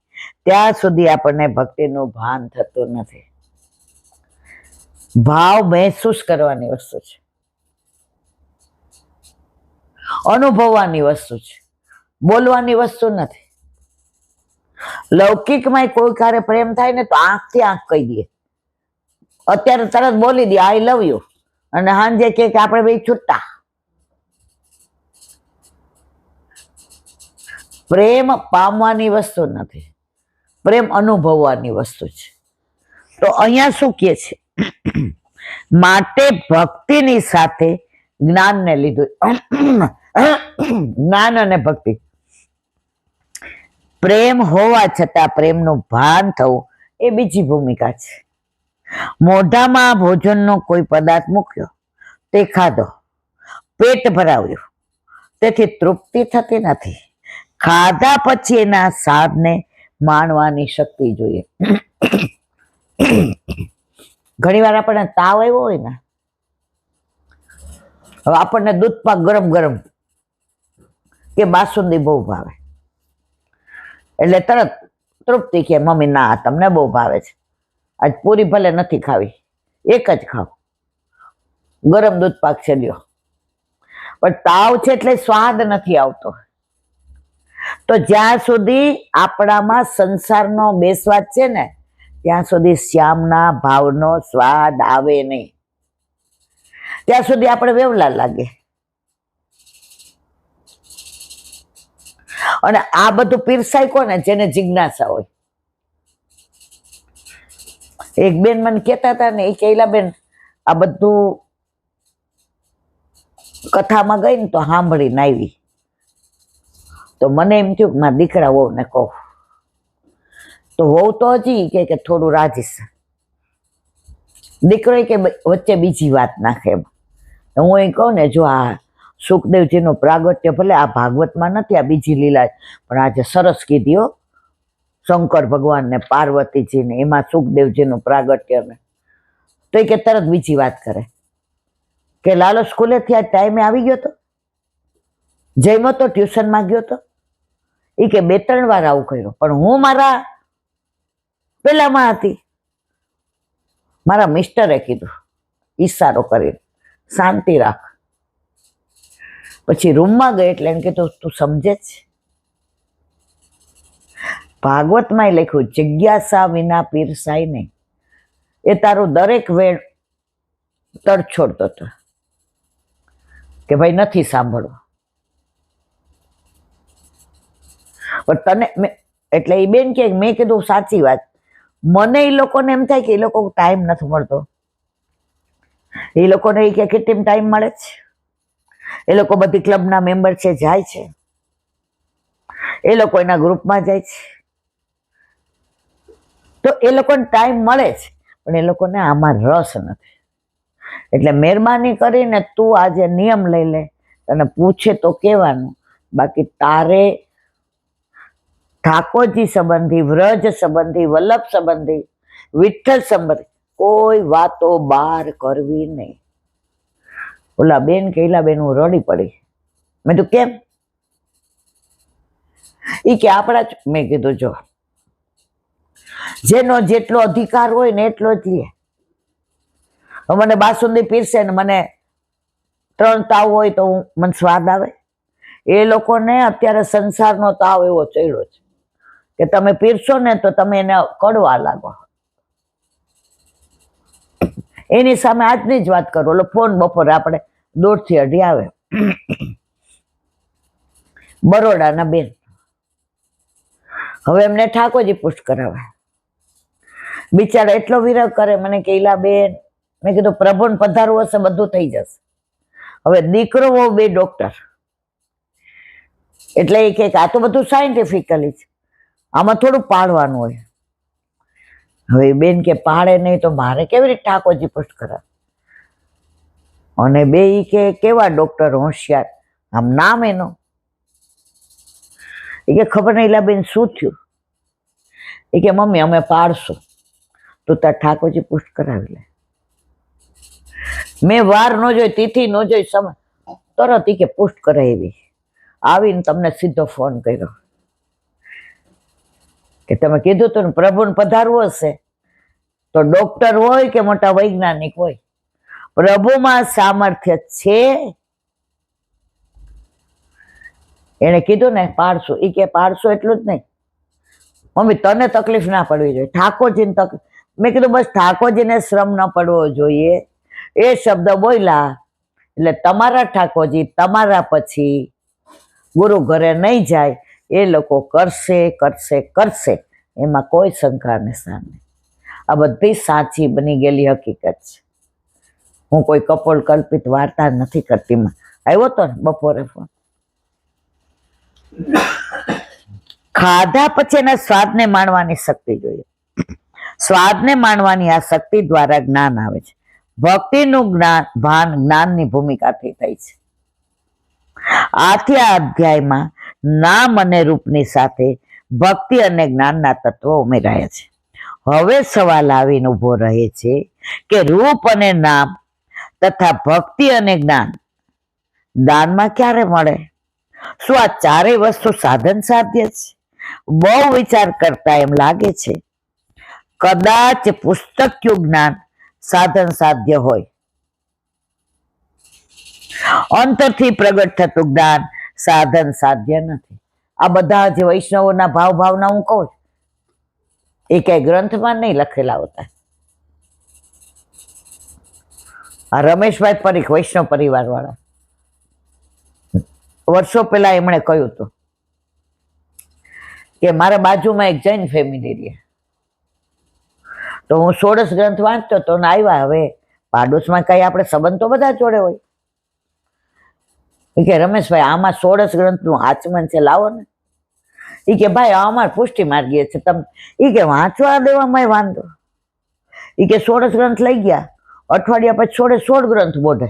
Speaker 1: ત્યાં સુધી આપણને ભક્તિનું ભાન થતું નથી. ભાવ મહેસૂસ કરવાની વસ્તુ છે, અનુભવવાની વસ્તુ છે, બોલવાની વસ્તુ નથી. લૌકિકમાં કોઈ કારે પ્રેમ થાય ને તો આંખથી આંખ કહી દે, અત્યારે તરત બોલી દે આઈ લવ યુ, અને સાંજે કે આપણે બે છૂટા. પ્રેમ પામવાની વસ્તુ નથી, પ્રેમ અનુભવવાની વસ્તુ છે. તો અહીંયા શું કહે છે? માટે ભક્તિની સાથે જ્ઞાનને લીધું. જ્ઞાન અને ભક્તિ, પ્રેમ હોવા છતાં પ્રેમનું ભાન થવું એ બીજી ભૂમિકા છે. મોઢામાં ભોજનનો કોઈ પદાર્થ મૂક્યો, તે ખાધો, પેટ ભરાવ્યું, તેથી તૃપ્તિ થતી નથી. ખાધા પછી એના સ્વાદને માણવાની શક્તિ જોઈએ. ઘણી વાર આપણને તાવ આવ્યો હોય ને, હવે આપણને દૂધ પાક ગરમ ગરમ કે બાસુંદી બહુ ભાવે, એટલે તરત તૃપ્તિ કે મમ્મી ના તમને બહુ ભાવે છે, આજ પૂરી ભલે નથી ખાવી, એક જ ખાવ, ગરમ દૂધ પાક છે લ્યો. પણ તાવ છે એટલે સ્વાદ નથી આવતો. તો જ્યાં સુધી આપણામાં સંસારનો બેસ્વાદ છે ને ત્યાં સુધી શ્યામના ભાવનો સ્વાદ આવે નહીં. ત્યાં સુધી આપણે વેવલા લાગે. અને આ બધું પીરસાય કોને? જેને જિજ્ઞાસા હોય. એક બેન મને કહેતા હતા ને, એ કહેલા બેન આ બધું કથામાં ગઈ ને તો સાંભળીને આવી, તો મને એમ થયું કે મારા દીકરા વહુ ને કહું. તો વહુ તો હજી કે થોડું રાજીશ, દીકરો કે વચ્ચે બીજી વાત નાખે. એમ હું એ કહું ને, જો આ સુખદેવજીનું પ્રાગટ્ય ભલે આ ભાગવતમાં નથી, આ બીજી લીલા, પણ આજે સરસ કીધી હો, શંકર ભગવાન ને પાર્વતીજીને, એમાં સુખદેવજીનું પ્રાગટ્ય ને. તો એ કે તરત બીજી વાત કરે કે લાલો સ્કૂલેથી આ ટાઈમે આવી ગયો તો, જમ્યો તો, ટ્યુશનમાં ગયો તો. એ કે 2-3 વાર આવું કર્યું, પણ હું મારા પેલામાં હતી. મારા મિસ્ટરે કીધું ઈશારો કરીને, શાંતિ રાખ. પછી રૂમમાં ગઈ એટલે એને કીધું તું સમજે જ. ભાગવતમાં લખ્યું જિજ્ઞાસા વિના પીરસાય નહીં. એ તારું દરેક વેળ તડછોડતો હતો કે ભાઈ નથી સાંભળવું. પણ તને એટલે એ બેન કે મેં કીધું સાચી વાત. મને એ લોકોને એમ થાય કે એ લોકો ટાઈમ નથી મળતો. એ લોકોને એ કે કેમ ટાઈમ મળે છે? એ લોકો બધી ક્લબના મેમ્બર છે, જાય છે, એ લોકો એના ગ્રુપમાં જાય છે, તો એ લોકોને ટાઈમ મળે છે, પણ એ લોકોને આમાં રસ નથી. એટલે મહેરબાની કરીને તું આજે નિયમ લઈ લે, તને પૂછે તો કહેવાનું, બાકી તારે ઠાકોરજી સંબંધી, વ્રજ સંબંધી, વલ્લભ સંબંધી, વિઠ્ઠલ સંબંધી કોઈ વાતો બહાર કરવી નહીં. ઓલા બેન કહેલા બેન હું રડી પડી. મેં તો કેમ? એ કે આપણા જ. મેં કીધું જો જેનો જેટલો અધિકાર હોય ને એટલો જ લે. મને બાસુંદી પીરસે ને મને 3 તાવ હોય તો મને સ્વાદ આવે? એ લોકોને અત્યારે સંસારનો તાવ એવો ચડ્યો છે કે તમે પીરશો ને તો તમે એને કડવા લાગો. એની સામે આજની જ વાત કરો, એટલે ફોન બપોરે આપણે 1:30 થી 2:30 આવે, બરોડાના બેન. હવે એમને ઠાકોરજી પુષ્ટ કરાવે. બિચારા એટલો વિરહ કરે મને કે ઈલા બેન, મેં કીધું પ્રભુને પધારવું હશે બધું થઈ જશે. હવે દીકરો બહુ 2 ડોક્ટર, એટલે એ કે આ તો બધું સાયન્ટિફિકલી છે, આમાં થોડું પાડવાનું હોય. હવે બેન કે પાડે નહીં તો મારે કેવી રીતે ઠાકોરજી પુષ્ટ કરાવે? અને બે કે કેવા ડોક્ટર હોશિયાર, આમ નામ એનો. એ કે ખબર નહીં ઈલા બેન શું થયું? એ કે મમ્મી અમે પાડશું, તું તાર ઠાકોરજી પુષ્ટ કરાવી લે. મેં વાર ન જોઈ, તિથિ ન જોઈ, સમય તરત કે પુષ્ટ કરાવી. આવીને તમને સીધો ફોન કર્યો કે તમે કીધું તું ને પ્રભુને પધારવું હશે તો ડોક્ટર હોય કે મોટા વૈજ્ઞાનિક હોય, પ્રભુમાં સામર્થ્ય છે. એને કીધું ને પાડશું. એ કે પાડશું એટલું જ નહીં મમ્મી, તને તકલીફ ના પડવી જોઈએ, ઠાકોરજીને તકલીફ. મેં કીધું બસ ઠાકોરજીને શ્રમ ન પડવો જોઈએ. એ શબ્દ બોલ્યા એટલે તમારા ઠાકોરજી તમારા પછી ગુરુ ઘરે નહીં જાય, એ લોકો કરશે કરશે કરશે, એમાં કોઈ શંકા નિશાન નહીં. આ બધી સાચી બની ગયેલી હકીકત છે. હું કોઈ કપોળ કલ્પિત વાર્તા નથી કરતી. આવ્યો તો ને બપોરે ફોન. ખાધા પછી એના સ્વાદને માણવાની શક્તિ જોઈએ. સ્વાદને માણવાની આ શક્તિ દ્વારા જ્ઞાન આવે છે. ભક્તિનું ભાન જ્ઞાનની ભૂમિકાથી થઈ છે. આથી આ અધ્યાયમાં નામ અને રૂપની સાથે ભક્તિ અને જ્ઞાનના તત્વો ઉમેરાયા છે. હવે સવાલ આવીને ઉભો રહે છે કે રૂપ અને નામ તથા ભક્તિ અને જ્ઞાન દાનમાં ક્યારે મળે? શું આ ચારેય વસ્તુ સાધન સાધ્ય છે? બહુ વિચાર કરતા એમ લાગે છે કદાચ પુસ્તકયું જ્ઞાન સાધન સાધ્ય હોય. અંતરથી પ્રગટ થતું જ્ઞાન સાધન સાધ્ય નથી. આ બધા જે વૈષ્ણવોના ભાવના હું કહું, એ કઈ ગ્રંથમાં નહીં લખેલા હોતા. આ રમેશભાઈ પરીખ, વૈષ્ણવ પરિવાર વાળા, વર્ષો પહેલા એમણે કહ્યું હતું કે મારા બાજુમાં એક જૈન ફેમિલી રહે, તો હું 16 ગ્રંથ વાંચતો તો આવ્યા. હવે પાડોશમાં કઈ આપણે સંબંધ તો બધા જોડે હોય. એ કે રમેશભાઈ આમાં 16 ગ્રંથનું આચમન છે, લાવો ને. એ કે ભાઈ અમારે પુષ્ટિ માર્ગીય છે, તમે એ કે વાંચવા દેવામાં વાંધો. એ કે 16 ગ્રંથ લઈ ગયા, અઠવાડિયા પછી 16 ગ્રંથ બોઢે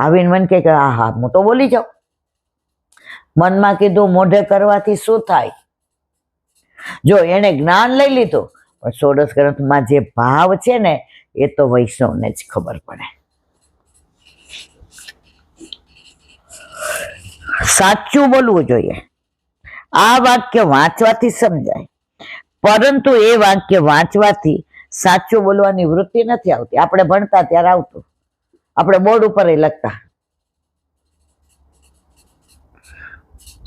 Speaker 1: આવીને મને કે હા હા હું તો બોલી જાઉં. મનમાં કીધું મોઢે કરવાથી શું થાય? જો એને જ્ઞાન લઈ લીધું, પણ 16 ગ્રંથમાં જે ભાવ છે ને એ તો વૈષ્ણવને જ ખબર પડે. સાચું બોલવું જોઈએ. આ વાક્ય વાંચવાથી સમજાય, પરંતુ એ વાક્ય વાંચવાથી સાચું બોલવાની વૃત્તિ નથી આવતી. આપણે ભણતા ત્યારે આવતું, આપણે બોર્ડ ઉપર લખતા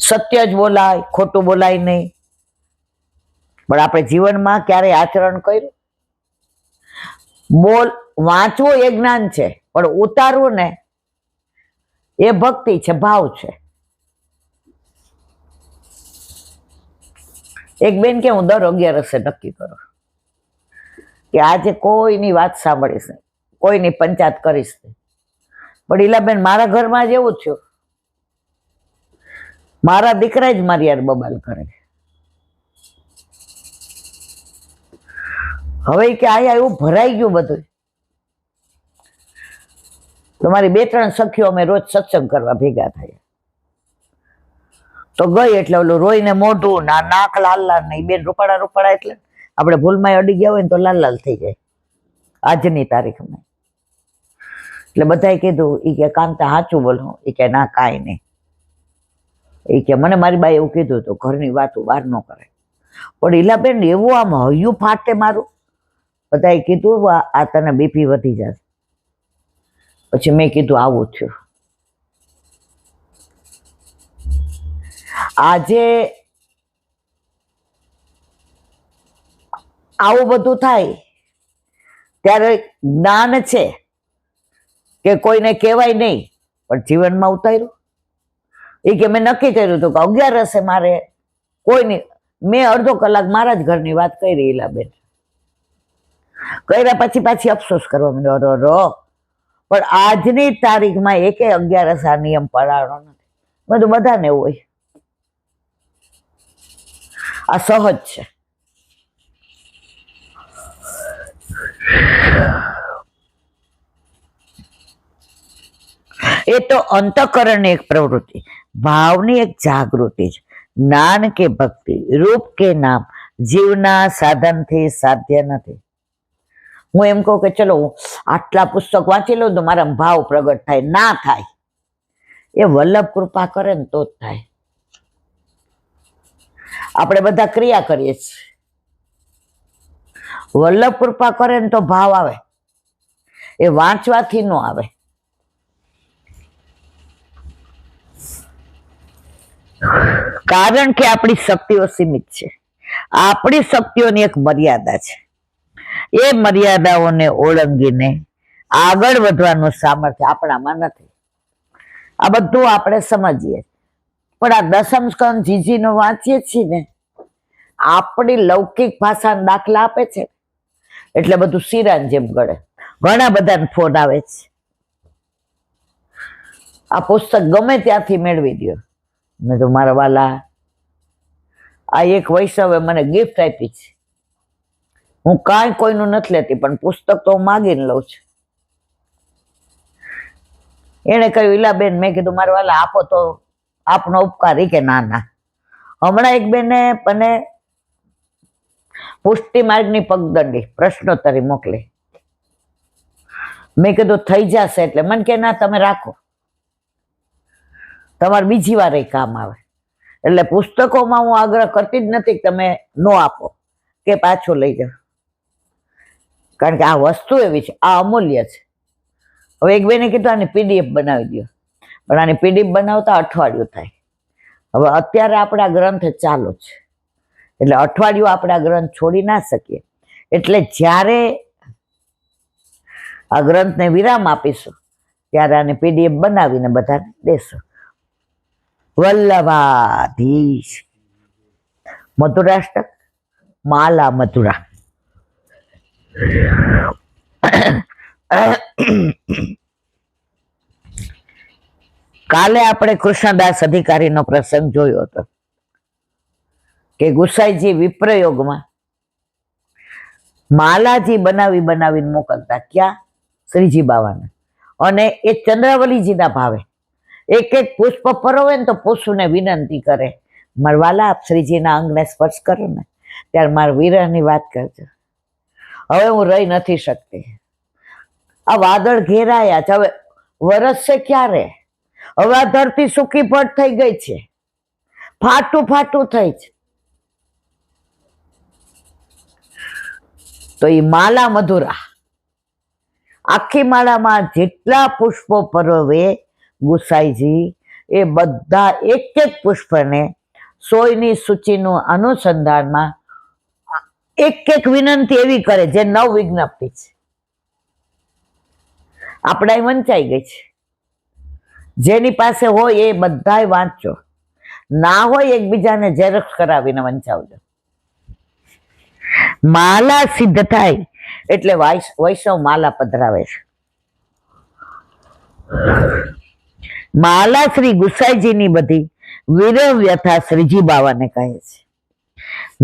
Speaker 1: સત્ય જ બોલાય, ખોટું બોલાય નહીં. પણ આપણે જીવનમાં ક્યારેય આચરણ કર્યું? વાંચવું એ જ્ઞાન છે, પણ ઉતારવું ને એ ભક્તિ છે, ભાવ છે. એક બેન કે હું દર 11 નક્કી કરું કે આજે કોઈની વાત સાંભળીશ નહીં, કોઈની પંચાયત કરીશ નહીં. પણ ઈલાબેન મારા ઘરમાં જ એવું થયું, મારા દીકરા જ મારી યાર બબાલ કરે. હવે કે આયા એવું ભરાઈ ગયું બધું. તમારી 2-3 સખીઓ અમે રોજ સત્સંગ કરવા ભેગા થયા, તો ગઈ એટલે ઓલું રોઈને મોઢું ના નાક લાલ લાલ નહીં. બેન રૂપાળા એટલે આપણે ભૂલમાં અડી ગયા હોય ને તો લાલ લાલ થઈ જાય આજની તારીખમાં. એટલે બધાએ કીધું એ કે કાંતા સાચું બોલો. એ કે ના કાંઈ નહીં. એ કે મને મારી બાઈ એવું કીધું હતું ઘરની વાતો બહાર ન કરે. પણ ઈલાબેન એવું આમ હૈયું ફાટે મારું. બધાએ કીધું આ તને બીપી વધી જશે. પછી મેં કીધું આવું થયું. આજે આવું બધું થાય ત્યારે જ્ઞાન છે કે કોઈને કહેવાય નહીં, પણ જીવનમાં ઉતાર્યું. એ કે મેં નક્કી કર્યું હતું કે 11 મારે કોઈની, મેં અડધો કલાક મારા જ ઘરની વાત કરી ઈલાબેન, કર્યા પછી પાછી અફસોસ કરવા માંડ્યો, રો પણ આજની તારીખમાં એકે 11 આ નિયમ પડાવવાનો નથી. બધું બધાને એવું હોય, આ સહજ છે. એ તો અંતઃકરણની એક પ્રવૃત્તિ, ભાવની એક જાગૃતિ છે. જ્ઞાન કે ભક્તિ, રૂપ કે નામ જીવના સાધનથી સાધ્ય નથી. હું એમ કહું કે ચલો આટલા પુસ્તક વાંચી લઉં તો મારા ભાવ પ્રગટ થાય, ના થાય. એ વલ્લભ કૃપા કરે ને તો જ થાય. આપણે બધા ક્રિયા કરીએ છીએ, વલ્લભ કૃપા કરે ને તો ભાવ આવે. એ વાંચવાથી ન આવે. કારણ કે આપણી શક્તિઓ સીમિત છે. આપણી શક્તિઓની એક મર્યાદા છે. એ મર્યાદાઓને ઓળંગીને આગળ વધવાનું સામર્થ્ય આપણામાં નથી. આ બધું આપણે સમજીએ, પણ આ દસમ સ્કંદ જીજીનો વાંચીએ છીએ ને, આપણી લૌકિક ભાષાના દાખલા આપે છે એટલે બધું શીરાની જેમ ગળે. ઘણા બધાને ફોન આવે છે, આ પુસ્તક ગમે ત્યાંથી મેળવી દો. મેં તો મારા વાલા, આ એક વૈષ્ણવે મને ગિફ્ટ આપી છે. હું કાંઈ કોઈનું નથી લેતી, પણ પુસ્તક તો હું માગીને લઉં છું. એને કહ્યું, ઈલાબેન, મેં કીધું મારા વાલા આપો તો આપનો ઉપકાર. કે ના ના, હમણાં એક બેને મને પુષ્ટિ માર્ગની પગદંડી પ્રશ્નોત્તરી મોકલી. મેં કીધું થઈ જશે, એટલે મને કે ના તમે રાખો, તમારે બીજી વાર એ કામ આવે. એટલે પુસ્તકોમાં હું આગ્રહ કરતી જ નથી કે તમે નો આપો કે પાછું લઈ જાઓ, કારણ કે આ વસ્તુ એવી છે, આ અમૂલ્ય છે. હવે એક બેને કીધું આની પીડીએફ બનાવી દો, પણ આની પીડીએફ બનાવતા અઠવાડિયું થાય. હવે અત્યારે આપણા ગ્રંથ ચાલુ છે, એટલે અઠવાડિયું આપણા ગ્રંથ છોડી ના શકીએ. એટલે જ્યારે આ ગ્રંથને વિરામ આપીશું ત્યારે આને પીડીએફ બનાવીને બધાને દેશું. વલ્લભાધીશ. મધુરાષ્ટક, માલા મધુરા. કાલે આપણે કૃષ્ણદાસ અધિકારીનો પ્રસંગ જોયો હતો કે ગુસાઈજી વિપ્રયોગમાં માલાજી બનાવીને મોકલતા. ક્યાં? શ્રીજી બાવાને. અને એ ચંદ્રાવલીજીના ભાવે એક એક પુષ્પ પરોવે ને તો પુષ્પને વિનંતી કરે, મારા વાલા આપ શ્રીજીના અંગને સ્પર્શ કરો ને, ત્યારે મારા વિરહની વાત કરજો. હવે હું રહી નથી શકતી. આ વાદળ ઘેરાયા છે, હવે વરસશે ક્યારે? હવે આ ધરતી સૂકી પડ થઈ ગઈ છે, ફાટું થઈ છે. તો એ માલા મધુરા, આખી માળામાં જેટલા પુષ્પો પરોવે ગુસાઈજી, એ બધા એક એક પુષ્પને 100ની સૂચિનું અનુસંધાનમાં એક એક વિનંતી એવી કરે જે 9 વિજ્ઞપ્તિ છે. આપણા વંચાઈ ગઈ છે. જેની પાસે હોય એ બધાય વાંચો, ના હોય એકબીજાને ઝેરોક્ષ કરાવીને વંચાવજો. માલા સિદ્ધ થાય એટલે વૈષ્ણવ માલા પધરાવે છે. માલા શ્રી ગુસાઈજીની બધી વિરહ વ્યથા શ્રીજી બાવાને કહે છે.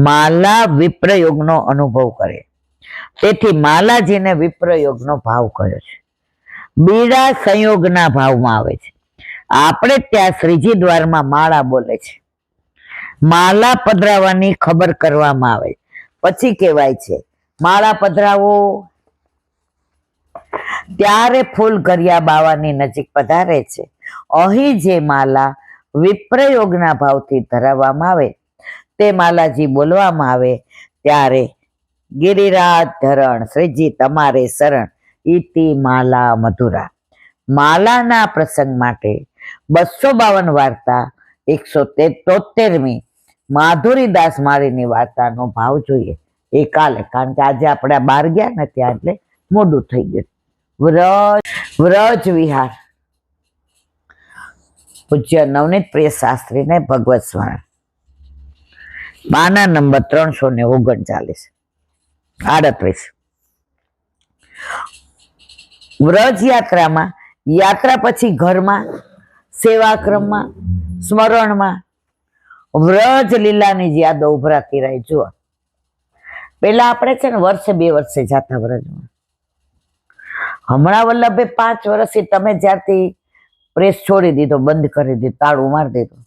Speaker 1: માલા વિપ્રયોગનો અનુભવ કરે, તેથી માલાજીને વિપ્રયોગનો ભાવ કહ્યો છે. બીડા સંયોગના ભાવમાં આવે છે. આપણે ત્યાં શ્રીજી દ્વારમાં માળા બોલે છે, માલા પધરાવવાની ખબર કરવામાં આવે, પછી કહેવાય છે માળા પધરાવો. ત્યારે ફૂલ કર્યા બાવાની નજીક પધારે છે. અહીં જે માલા વિપ્રયોગના ભાવથી ધરાવવામાં આવે તે માલાજી બોલવામાં આવે ત્યારે ગિરિરાજ ધરણ શ્રીજી તમારે શરણ ઇતિ માલા મધુરા. માલાના પ્રસંગ માટે 252 વાર્તા 173મી માધુરીદાસ માળીની વાર્તાનો ભાવ જોઈએ એ કાલે, કારણ કે આજે આપણે બહાર ગયા ને ત્યાં એટલે મોડું થઈ ગયું. વ્રજ વિહાર. પૂજ્ય નવનીત પ્રિય શાસ્ત્રીને ભગવત સ્મરણ. પાના નંબર 339 38. વ્રજ યાત્રામાં, યાત્રા પછી ઘરમાં, સેવાક્રમમાં, સ્મરણમાં વ્રજ લીલાની જ યાદો ઉભરાતી રહી. જુઓ, પેલા આપણે છે ને વર્ષે 2 વર્ષે જતા વ્રજમાં. હમણાં વલ્લભે 5 વર્ષથી તમે જ્યારથી પ્રેસ છોડી દીધો, બંધ કરી દીધો, તાળું મારી દીધું,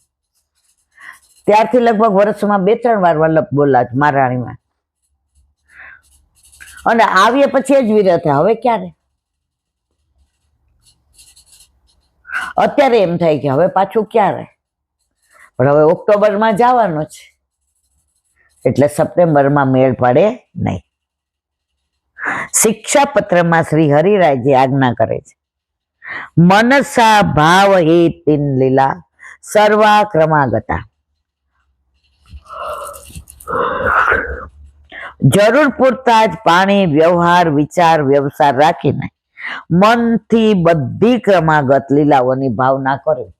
Speaker 1: ત્યારથી લગભગ વર્ષમાં 2-3 વાર વલ્લભ બોલા મહારાણીમાં. અને આવીએ પછી જ વિરત. હવે ક્યારે? અત્યારે એમ થાય કે હવે પાછું ક્યારે? પણ હવે ઓક્ટોબરમાં જવાનું છે એટલે સપ્ટેમ્બરમાં મેળ પડે નહીં. શિક્ષાપત્રમાં શ્રી હરિરાયજી આજ્ઞા કરે છે, મનસા ભાવ હે તિન લીલા સર્વા ક્રમાગતા. જરૂર પૂરતા જ પાણી, વ્યવહાર, વિચાર, વ્યવસાય રાખીને મનથી બધી ક્રમાગત લીલાઓની ભાવના કરવી.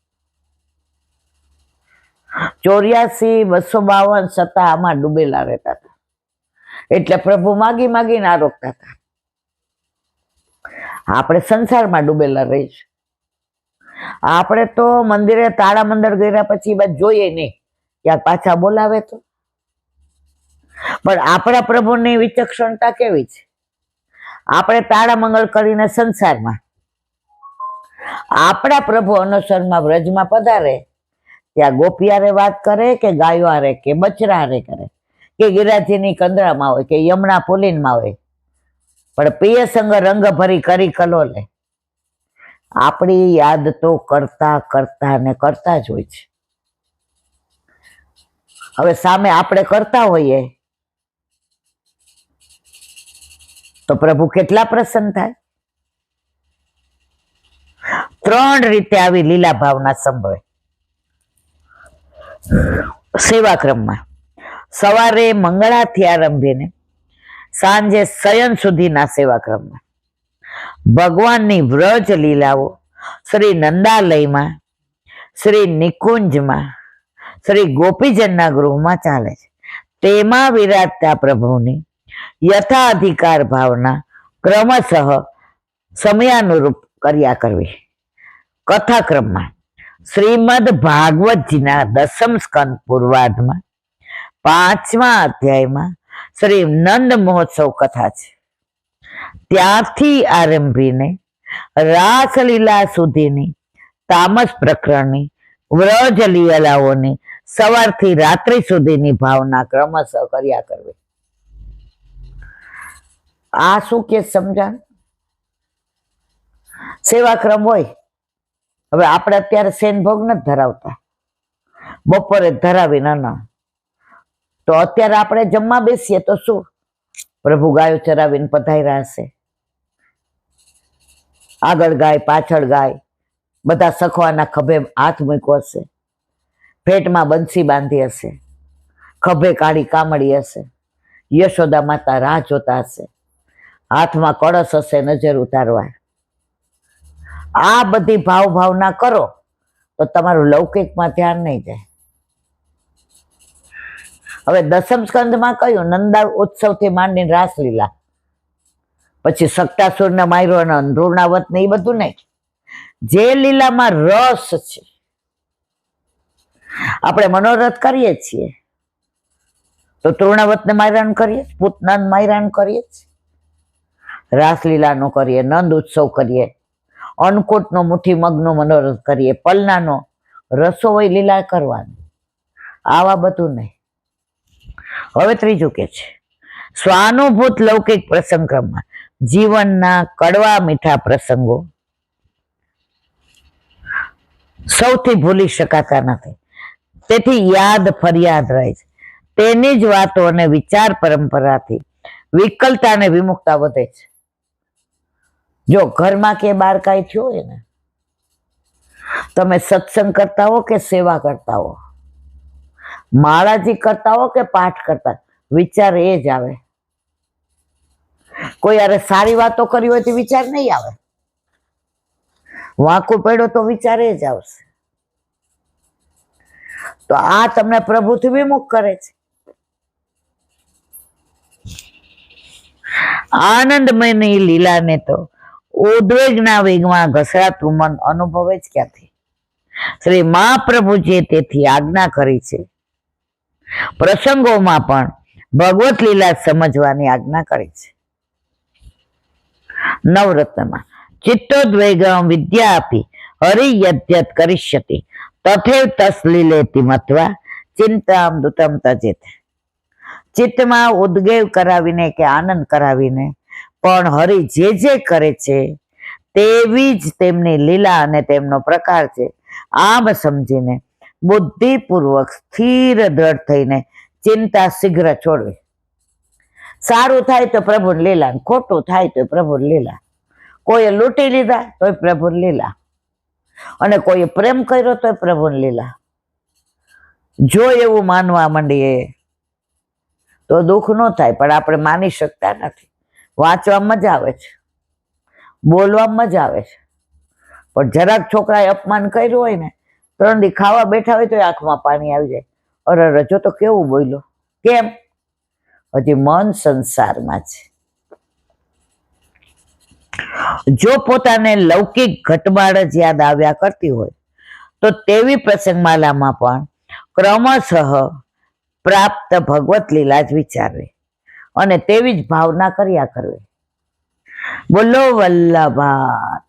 Speaker 1: 84-252 છતાં આમાં ડૂબેલા રહેતા હતા. એટલે પ્રભુ માગી માગીને આરોગતા હતા. આપણે સંસારમાં ડૂબેલા રહીશું. આપણે તો મંદિરે તાળા મંદર ગયા પછી બાદ જોઈએ નહીં, ક્યાંક પાછા બોલાવે તો. પણ આપણા પ્રભુની વિચક્ષણતા કેવી છે? આપણે તાળા મંગળ કરીને સંસારમાં, આપણા પ્રભુ અનુસરમાં વ્રજમાં પધારે ત્યાં ગોપિયારે વાત કરે કે ગાયો હારે કે બચરા હારે કરે કે ગિરાજીની કંદરામાં હોય કે યમુના પુલીનમાં હોય, પણ પ્રિય સંગ રંગ ભરી કરી કલોલે. આપણી યાદ તો કરતા કરતા ને કરતા જ હોય છે. હવે સામે આપણે કરતા હોઈએ તો પ્રભુ કેટલા પ્રસન્ન થાય. 3 રીતે આવી લીલા ભાવના સંભવે. સેવાક્રમમાં સવારે મંગળાથી આરંભીને સાંજે શયન સુધીના સેવાક્રમમાં ભગવાનની વ્રજ લીલાઓ શ્રી નંદાલયમાં, શ્રી નિકુંજમાં, શ્રી ગોપીજનના ગૃહમાં ચાલે છે. તેમાં વિરાજતા પ્રભુની યથાધિકાર ભાવના ક્રમશઃ સમયાનુરૂપ કર્યા કરવી. કથાક્રમમાં શ્રીમદ ભાગવતજીના 10મ સ્કંદ પૂર્વાર્ધમાં 5મા અધ્યાયમાં શ્રી નંદ મહોત્સવ કથા છે. ત્યાંથી આરંભીને રાસલીલા સુધીની તામસ પ્રકરણની વ્રજ લીલાઓની સવારથી રાત્રિ સુધીની ભાવના ક્રમશઃ કર્યા કરવી. આ શું કે સમજાણ? સેવાક્રમ હોય. હવે આપણે અત્યારે શેન ભોગ નથી ધરાવતા, બપોરે ધરાવી ના, તો અત્યારે આપણે જમવા બેસીએ તો શું પ્રભુ ગાયો ચરાવીને પધાર્યા હશે, આગળ ગાય પાછળ ગાય, બધા સખવાના ખભે હાથ મૂક્યો હશે, પેટમાં બંસી બાંધી હશે, ખભે કાળી કામળી હશે, યશોદા માતા રાહ જોતા હશે, હાથમાં કળશ હશે નજર ઉતારવા. આ બધી ભાવના કરો તો તમારું લૌકિકમાં ધ્યાન નહીં જાય. હવે 10મ સ્કંદમાં કયું નંદા ઉત્સવથી માંડીને રાસલીલા, પછી સક્તાસુરને માર્યો અને અંધૂરણાવત ને એ બધું નહીં. જે લીલામાં રસ છે, આપણે મનોરથ કરીએ છીએ તો તૃણાવતને માર્યાનું કરીએ, પૂતનાને માર્યાનું કરીએ, રાસલીલાનો કરીએ, નંદ ઉત્સવ કરીએ, અન્નકૂટનો મુઠ્ઠી મગનો મનોરથ કરીએ, પલનાનો રસો હોય લીલા કરવાની. આવા બધું નહીં. હવે ત્રીજું કે છે સ્વાનુભૂત લૌકિક પ્રસંગ ક્રમમાં જીવનના કડવા મીઠા પ્રસંગો સૌથી ભૂલી શકાતા નથી, તેથી યાદ ફરિયાદ રહે છે. તેની જ વાતો અને વિચાર પરંપરાથી વિકલતા અને વિમુખતા વધે છે. જો ઘરમાં કે બહાર કાંઈ થયું હોય ને તમે સત્સંગ કરતા હો કે સેવા કરતા હો, માળાજી કરતા હો કે પાઠ કરતા, વિચાર એ જ આવે. કોઈ યારે સારી વાતો કરી હોય તો વિચાર નહીં આવે, વાંકું પડ્યો તો વિચાર એ જ આવશે. તો આ તમને પ્રભુથી વિમુખ કરે છે. આનંદમયની લીલાને તો ઉદ્વેગના વેગમાં ઘસડાતું મન અનુભવે જ ક્યાંથી? શ્રી મહાપ્રભુજીએ તેથી આજ્ઞા કરી છે. પ્રસંગોમાં પણ ભગવત લીલા સમજવાની આજ્ઞા કરી છે. નવરત્નમાં ચિત્તોદ્વેગમ વિદ્યા આપી હરિયદ્યત કરિષ્યતિ તથૈવ તસલીલેતિ મત્વા ચિંતામ દુતમ તજેત. ચિત્તમાં ઉદ્વેગ કરાવીને કે આનંદ કરાવીને પણ હરિ જે જે કરે છે તેવી જ તેમની લીલા અને તેમનો પ્રકાર છે, આમ સમજીને બુદ્ધિપૂર્વક સ્થિર દ્રઢ થઈને ચિંતા શીઘ્ર છોડવી. સારું થાય તો પ્રભુની લીલા, ખોટું થાય તો પ્રભુની લીલા. કોઈએ લૂંટી લીધા તોય પ્રભુની લીલા, અને કોઈએ પ્રેમ કર્યો તોય પ્રભુની લીલા. જો એવું માનવા માંડીએ તો દુઃખ ન થાય, પણ આપણે માની શકતા નથી. વાંચવા મજા આવે છે, બોલવા મજા આવે છે, પણ જરાક છોકરાએ અપમાન કર્યું હોય ને, 3 દી ખાવા બેઠા હોય તો આંખમાં પાણી આવી જાય. અરે રજો તો કેવું બોલ્યો, કેમ? હજી મન સંસારમાં છે. જો પોતાને લૌકિક ઘટમાળ જ યાદ આવ્યા કરતી હોય તો તેવી પ્રસંગમાલામાં પણ ક્રમશઃ પ્રાપ્ત ભગવત લીલા જ વિચારવી અને તેવી જ ભાવના કર્યા કરવી. બોલો વલ્લભા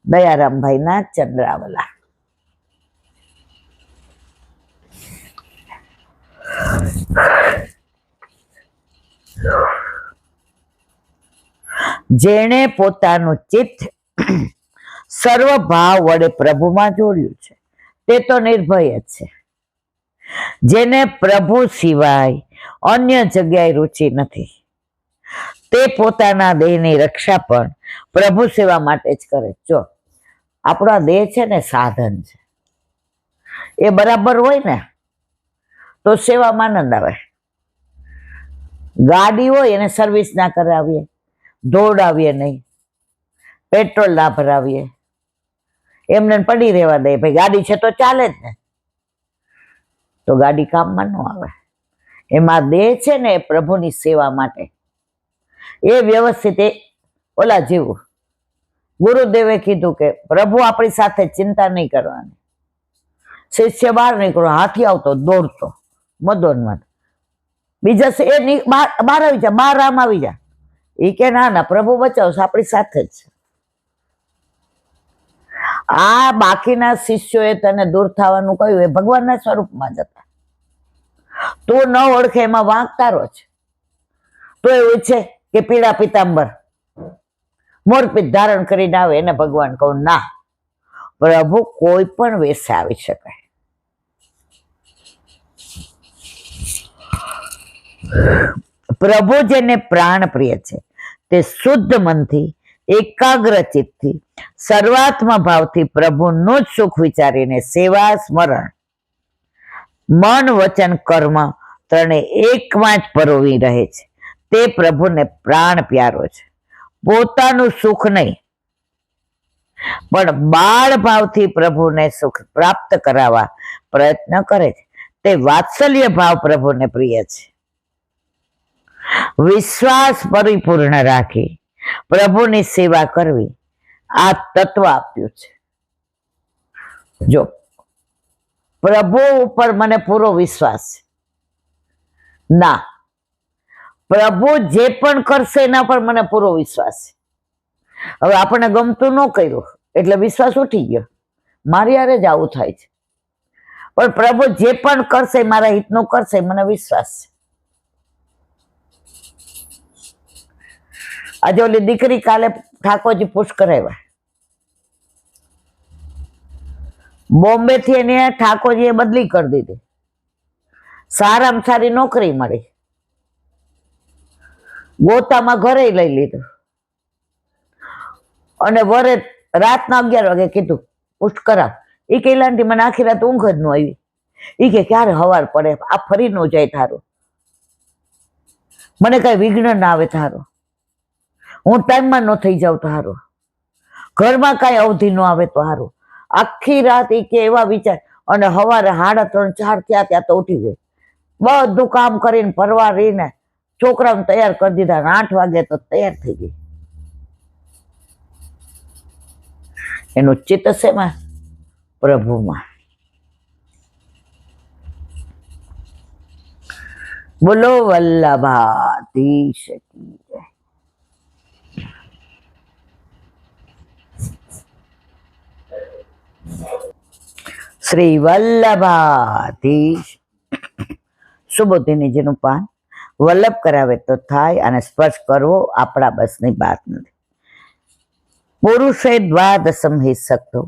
Speaker 1: દયારામભાઈ ના ચંદ્રાવલા. જેણે પોતાનું ચિત્ત સર્વ ભાવ વડે પ્રભુમાં જોડ્યું છે તે તો નિર્ભય જ છે. જેને પ્રભુ સિવાય અન્ય જગ્યાએ રુચિ નથી તે પોતાના દેહની રક્ષા પણ પ્રભુ સેવા માટે જ કરે. જો આપણો દેહ છે ને સાધન છે, એ બરાબર હોય ને તો સેવામાં આનંદ આવે. ગાડી હોય એને સર્વિસ ના કરાવીએ, દોડાવીએ નહીં, પેટ્રોલ ના ભરાવીએ, એમને પડી રહેવા દે, ભાઈ ગાડી છે તો ચાલે જ ને, તો ગાડી કામમાં ન આવે. એમાં દેહ છે ને એ પ્રભુની સેવા માટે, એ વ્યવસ્થિત ઓલા જેવું ગુરુદેવે કીધું કે પ્રભુ આપણી સાથે ચિંતા નહીં કરવાની. શિષ્ય બહાર નીકળો, હાથી આવતો દોડતો મદોન્મદ, બીજા એ બહાર આવી જા, બહાર આમ આવી જા, એ કે ના ના પ્રભુ બચાવશે, આપણી સાથે જ છે. આ બાકીના શિષ્યોએ તને દૂર થવાનું કહ્યું, એ ભગવાનના સ્વરૂપમાં જતા. તું ન ઓળખે એમાં વાંક તારો છે. તો એવું છે કે પીળા પિતાંબર મોરપીત ધારણ કરીને આવે એને ભગવાન કહું ના, પ્રભુ કોઈ પણ વેશે આવી શકાય. પ્રભુ જેને પ્રાણ પ્રિય છે તે શુદ્ધ મનથી એકાગ્ર ચિત્તથી સર્વાત્મા ભાવથી પ્રભુનું જ સુખ વિચારીને સેવા સ્મરણ મન વચન કર્મ ત્રણે એકમાં જ પરોવી રહે છે. તે પ્રભુને પ્રાણ પ્યારો છે. પોતાનું સુખ નહીં પણ બાળ ભાવથી પ્રભુને સુખ પ્રાપ્ત કરાવવા પ્રયત્ન કરે છે. તે વાત્સલ્ય ભાવ પ્રભુને પ્રિય છે. વિશ્વાસ પરિપૂર્ણ રાખી પ્રભુની સેવા કરવી આ તત્વ આપ્યું છે. જો પ્રભુ ઉપર મને પૂરો વિશ્વાસ છે, ના પ્રભુ જે પણ કરશે એના પર મને પૂરો વિશ્વાસ છે. હવે આપણને ગમતું ન કર્યું એટલે વિશ્વાસ ઉઠી ગયો, મારી હારે જ આવું થાય છે. પણ પ્રભુ જે પણ કરશે મારા હિતનું કરશે મને વિશ્વાસ છે. આજે ઓલી દીકરી કાલે ઠાકોરજી પુષ્કર આવ્યા, બોમ્બે થી એને ઠાકોરજીએ બદલી કરી દીધી, સારામાં સારી નોકરી મળી, ગોતામાં ઘરે લઈ લીધું, અને વરે રાતના 11 વાગે કીધું પુષ્ટ કરાવ. એ કહેલાથી મને આખી રાત ઊંઘ જ ન આવી. એ કે ક્યારે હવાર પડે, આ ફરી ન જાય તારું, મને કઈ વિઘ્ન ના આવે તારું, હું ટાઈમમાં ન થઈ જાઉં તારું, ઘરમાં કઈ અવધિ ન આવે તો સારું. આખી રાત એ કે એવા વિચાર. અને સવારે 3:30 4 થયા ત્યાં તો ઉઠી ગઈ. બધું કામ કરીને પરવારીને છોકરાને તૈયાર કરી દીધા. 8 વાગે તો તૈયાર થઈ ગઈ. એનું ચિત્ત શેમાં? પ્રભુમાં. બોલો વલ્લભાધીશ કી જય. શ્રી વલ્લભાધીશ. સુબોધિનીજીનું પાન વલ્લભ કરાવે તો થાય, અને સ્પર્શ કરવો આપણા બસની વાત નથી. પુરુષે દ્વાદશમ હિ શક્તો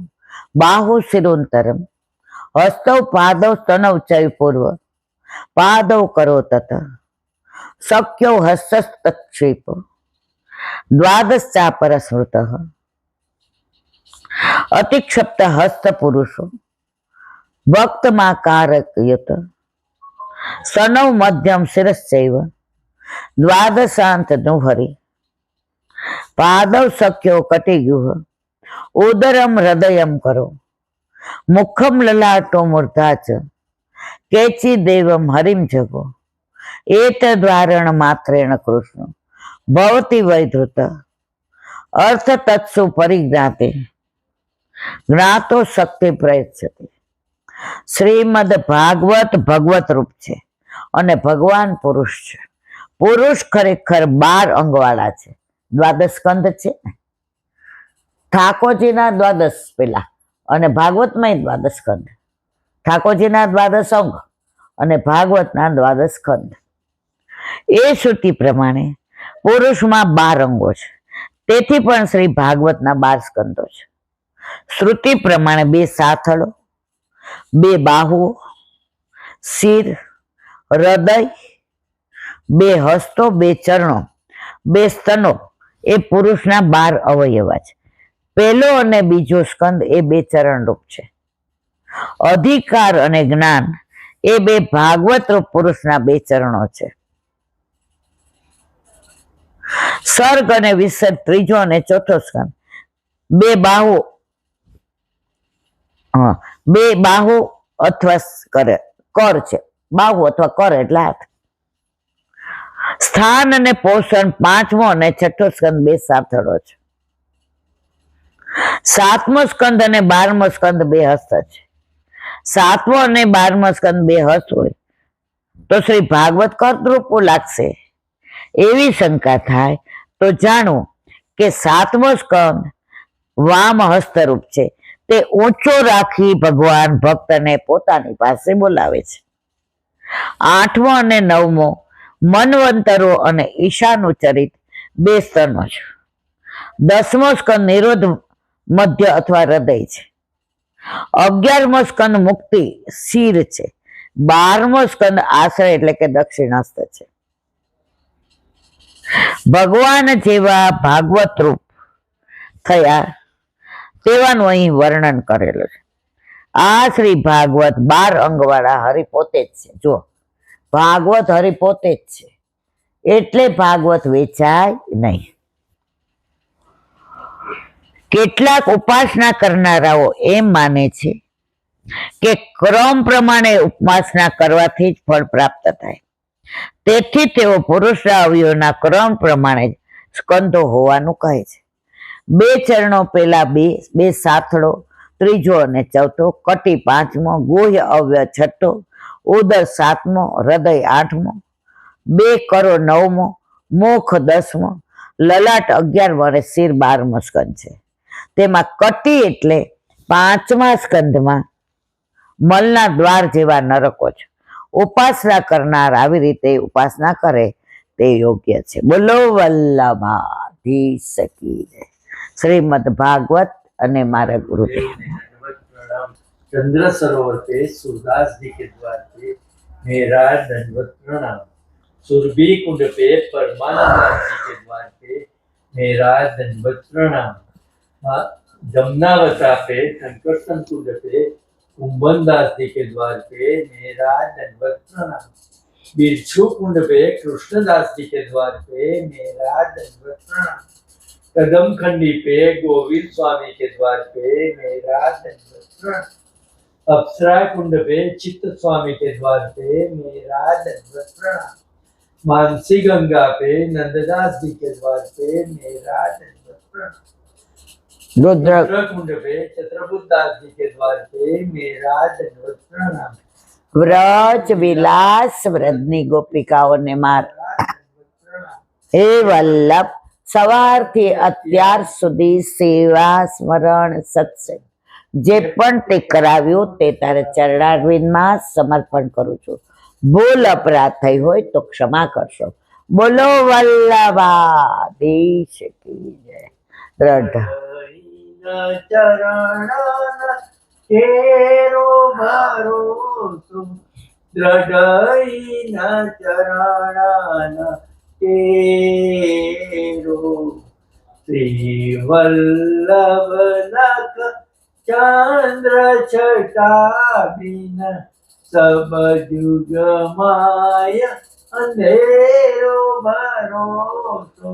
Speaker 1: બાહુ શિરોંતરમ હસ્તૌ પાદૌ સ્તનૌ ચૈ પૂર્વ પાદૌ કરો તત શક્યો હસ્તક્ષેપ દ્વાદશ્ચાપર સ્મૃત અતિક્ષપ્ત હસ્ત પુરુષો ભક્તમાકારયત સનૌ મધ્યમ શિરશ્ચૈવ દ્વાદશાંત નુહરી પાદવ શક્યો કટિગુહ ઉદરમ હૃદયમ કરો મુખમ લલાટો મૂર્ધા ચ કેચી દેવમ હરિમ જગો એત દ્વારણ માત્રેણ કૃષ્ણ ભવતી વૈધૃત અર્થ તત્સુ પરિજ્ઞાતે જ્ઞાતો શક્તિ પ્રયચ્છતિ. શ્રીમદ ભાગવત ભગવત રૂપ છે અને ભગવાન પુરુષ છે. પુરુષ ખરેખર 12 અંગવાળા છે. દ્વાદશ સ્કંદ છે. ઠાકોરજીના દ્વાદશ પેલા, અને ભાગવતમાં દ્વાદશ સ્કંદ. ઠાકોરજીના દ્વાદશ અંગ અને ભાગવતના દ્વાદશ સ્કંદ. એ શ્રુતિ પ્રમાણે પુરુષમાં 12 અંગો છે. તેથી પણ શ્રી ભાગવતના 12 સ્કંદો છે. શ્રુતિ પ્રમાણે 2 સાથળો, 2 બાહુઓ, શિર, હૃદય, 2 હસ્તો, 2 ચરણો, 2 સ્તનો એ પુરુષના 12 અવયવા છે. પહેલો અને બીજો સ્કંદ એ 2 ચરણ રૂપ છે. અધિકાર અને જ્ઞાન એ 2 ભાગવત રૂપ પુરુષના 2 ચરણો છે. સર્ગ અને વિસર્ગ ત્રીજો અને ચોથો સ્કંદ 2 બાહુ, 2 બાહુ અથવા કર છે. બાહુ અથવા કર એટલે હાથ. સ્થાન અને પોષણ 5મો અને 6થો સ્કંદ 2 સાથળો છે. 7મો સ્કંદ અને 12મો સ્કંદ 2 હસ્ત છે. 7મો અને 12મો સ્કંદ 2 હસ્ત હોય તો શ્રી ભાગવત કર્તૃપો લાગશે. એવી શંકા થાય તો જાણો કે 7મો સ્કંદ વામ હસ્તરૂપ છે. તે ઊંચો રાખી ભગવાન ભક્તને પોતાની પાસે બોલાવે છે. 8મો અને 9મો મનવંતરો અને ઈશાનું ચરિત 2 સ્તનો છે. 10મો સ્કંદ નિરોધ મધ્ય અથવા હૃદય છે. 11મો સ્કંદ મુક્તિ શિર છે. 12મો સ્કંદ આશ્રય એટલે કે દક્ષિણ હસ્ત છે. ભગવાન જેવા ભાગવત રૂપ થયા તેવાનું અહીં વર્ણન કરેલું છે. આ શ્રી ભાગવત 12 અંગવાળા હરિ પોતે જ છે. જો ભાગવત હરિ પોતે જ છે, એટલે ભાગવત વેચાય નહીં. કેટલાક ઉપાસના કરનારાઓ એમ માને છે કે ક્રમ પ્રમાણે ઉપાસના કરવાથી જ ફળ પ્રાપ્ત થાય. તેથી તેઓ પુરુષના અવયવોના ક્રમ પ્રમાણે સ્કંદો હોવાનું કહે છે. 2 ચરણો પહેલા 2 સાથળો ત્રીજો અને ચોથો, કટી 5મો, ગુહ્ય અવયવ 6થો, ઉદર 7મો, હૃદય 8મો, 2 કરો 9મો, મુખ 10મો, લલાટ 11મો અને શિર 12મો સ્કંદ છે. તેમાં કટી એટલે 5મા સ્કંદમાં મલના દ્વાર જેવા નરકો છે. ઉપાસના કરનાર આવી રીતે ઉપાસના કરે તે યોગ્ય છે. બોલો વલ્લભાધીશ કી જય. શ્રીમદ ભાગવત અને મારા ગુરુદેવ.
Speaker 2: चंद्र सरोवर पे सूरदास जी के द्वार पे मेरा दंडवत प्रणाम. सुरभि कुंड पे परमानंद जी के द्वार पे मेरा दंडवत प्रणाम. जमुनावता पे संकर्षण कुंड पे कुंभनदास जी के द्वार पे मेरा दंडवत प्रणाम। बिरछू कुंड पे कृष्णदास जी के द्वार पे मेरा दंडवत प्रणाम। कदम खंडी पे गोविंद स्वामी के द्वार पे मेरा दंडवत प्रणाम। अप्सरा कुंड पे चित्त स्वामी के द्वार पे मेरा दंडवत प्रणाम। मानसी गंगा पे नंददास जी के द्वार पे मेरा दंडवत प्रणाम।
Speaker 1: रुद्र
Speaker 2: रुद्रकुंड पे छत्रपुत्र दास जी के द्वार पे मेरा दंडवत प्रणाम।
Speaker 1: વ્રજ વિલાસ વ્રજની ગોપિકાઓને માર હે વલ્લભ સવારથી અત્યાર સુધી સેવા સ્મરણ સત્સંગ જે પણ તે કરાવ્યું તે તારે ચરણારવિંદમાં સમર્પણ કરું છું. ભૂલ અપરાધ થઈ હોય તો ક્ષમા કરશો. બોલો વલ્લભાધીશ કી જય. દ્રઢ
Speaker 2: ચરણ કેરો ભરોસો દ્રઢઈ ચરણ કેરો શ્રી વલ્લભ નખ ચંદ્ર છટા બિન સબ જુગ માય અંધેરો ભરોસો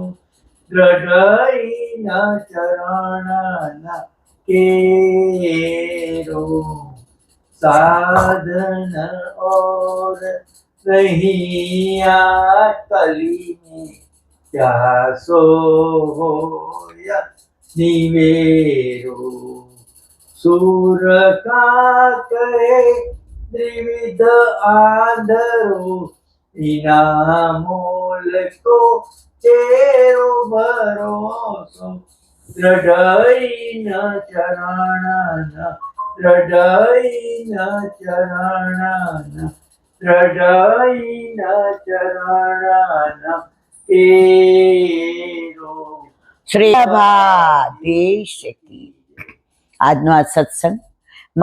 Speaker 2: દ્રઢઈ ચરણ केरो साधन और नहीं कली में क्या सो या निवेरो सूर का कहे त्रिविध आंधरो इना मोल को चेरो भरोसो દ્રઢઈ ચરણ દ્રઢઈ ચરણ દ્રઢઈ ચરણ કેરો.
Speaker 1: શ્રી ભાધીશ કી. આજનો આ સત્સંગ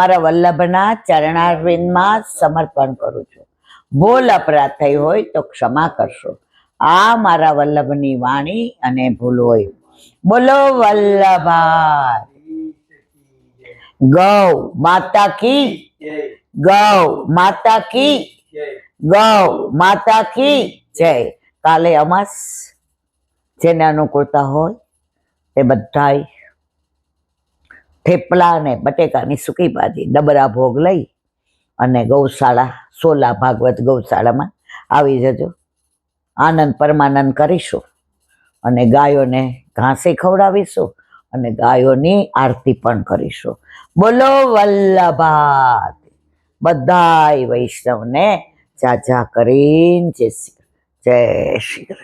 Speaker 1: મારા વલ્લભના ચરણારવિંદમાં સમર્પણ કરું છું. ભૂલ અપરાધ થઈ હોય તો ક્ષમા કરશો. આ મારા વલ્લભની વાણી અને ભૂલ હોય. બોલો વલ્લભા. ગૌ માતા કી, ગૌ માતા કી, ગૌ માતા કી જય. કાલે અમાસ, જેને અનુકૂળતા હોય તે બધાય થેપલા અને બટેકાની સૂકી ભાજી ડબરા ભોગ લઈ અને ગૌશાળા સોલા ભાગવત ગૌશાળામાં આવી જજો. આનંદ પરમાનંદ કરીશું અને ગાયોને ઘાસે ખવડાવીશું અને ગાયોની આરતી પણ કરીશું. બોલો વલ્લભા. બધાય વૈષ્ણવને જાજા કરીને જય શ્રી કૃષ્ણ.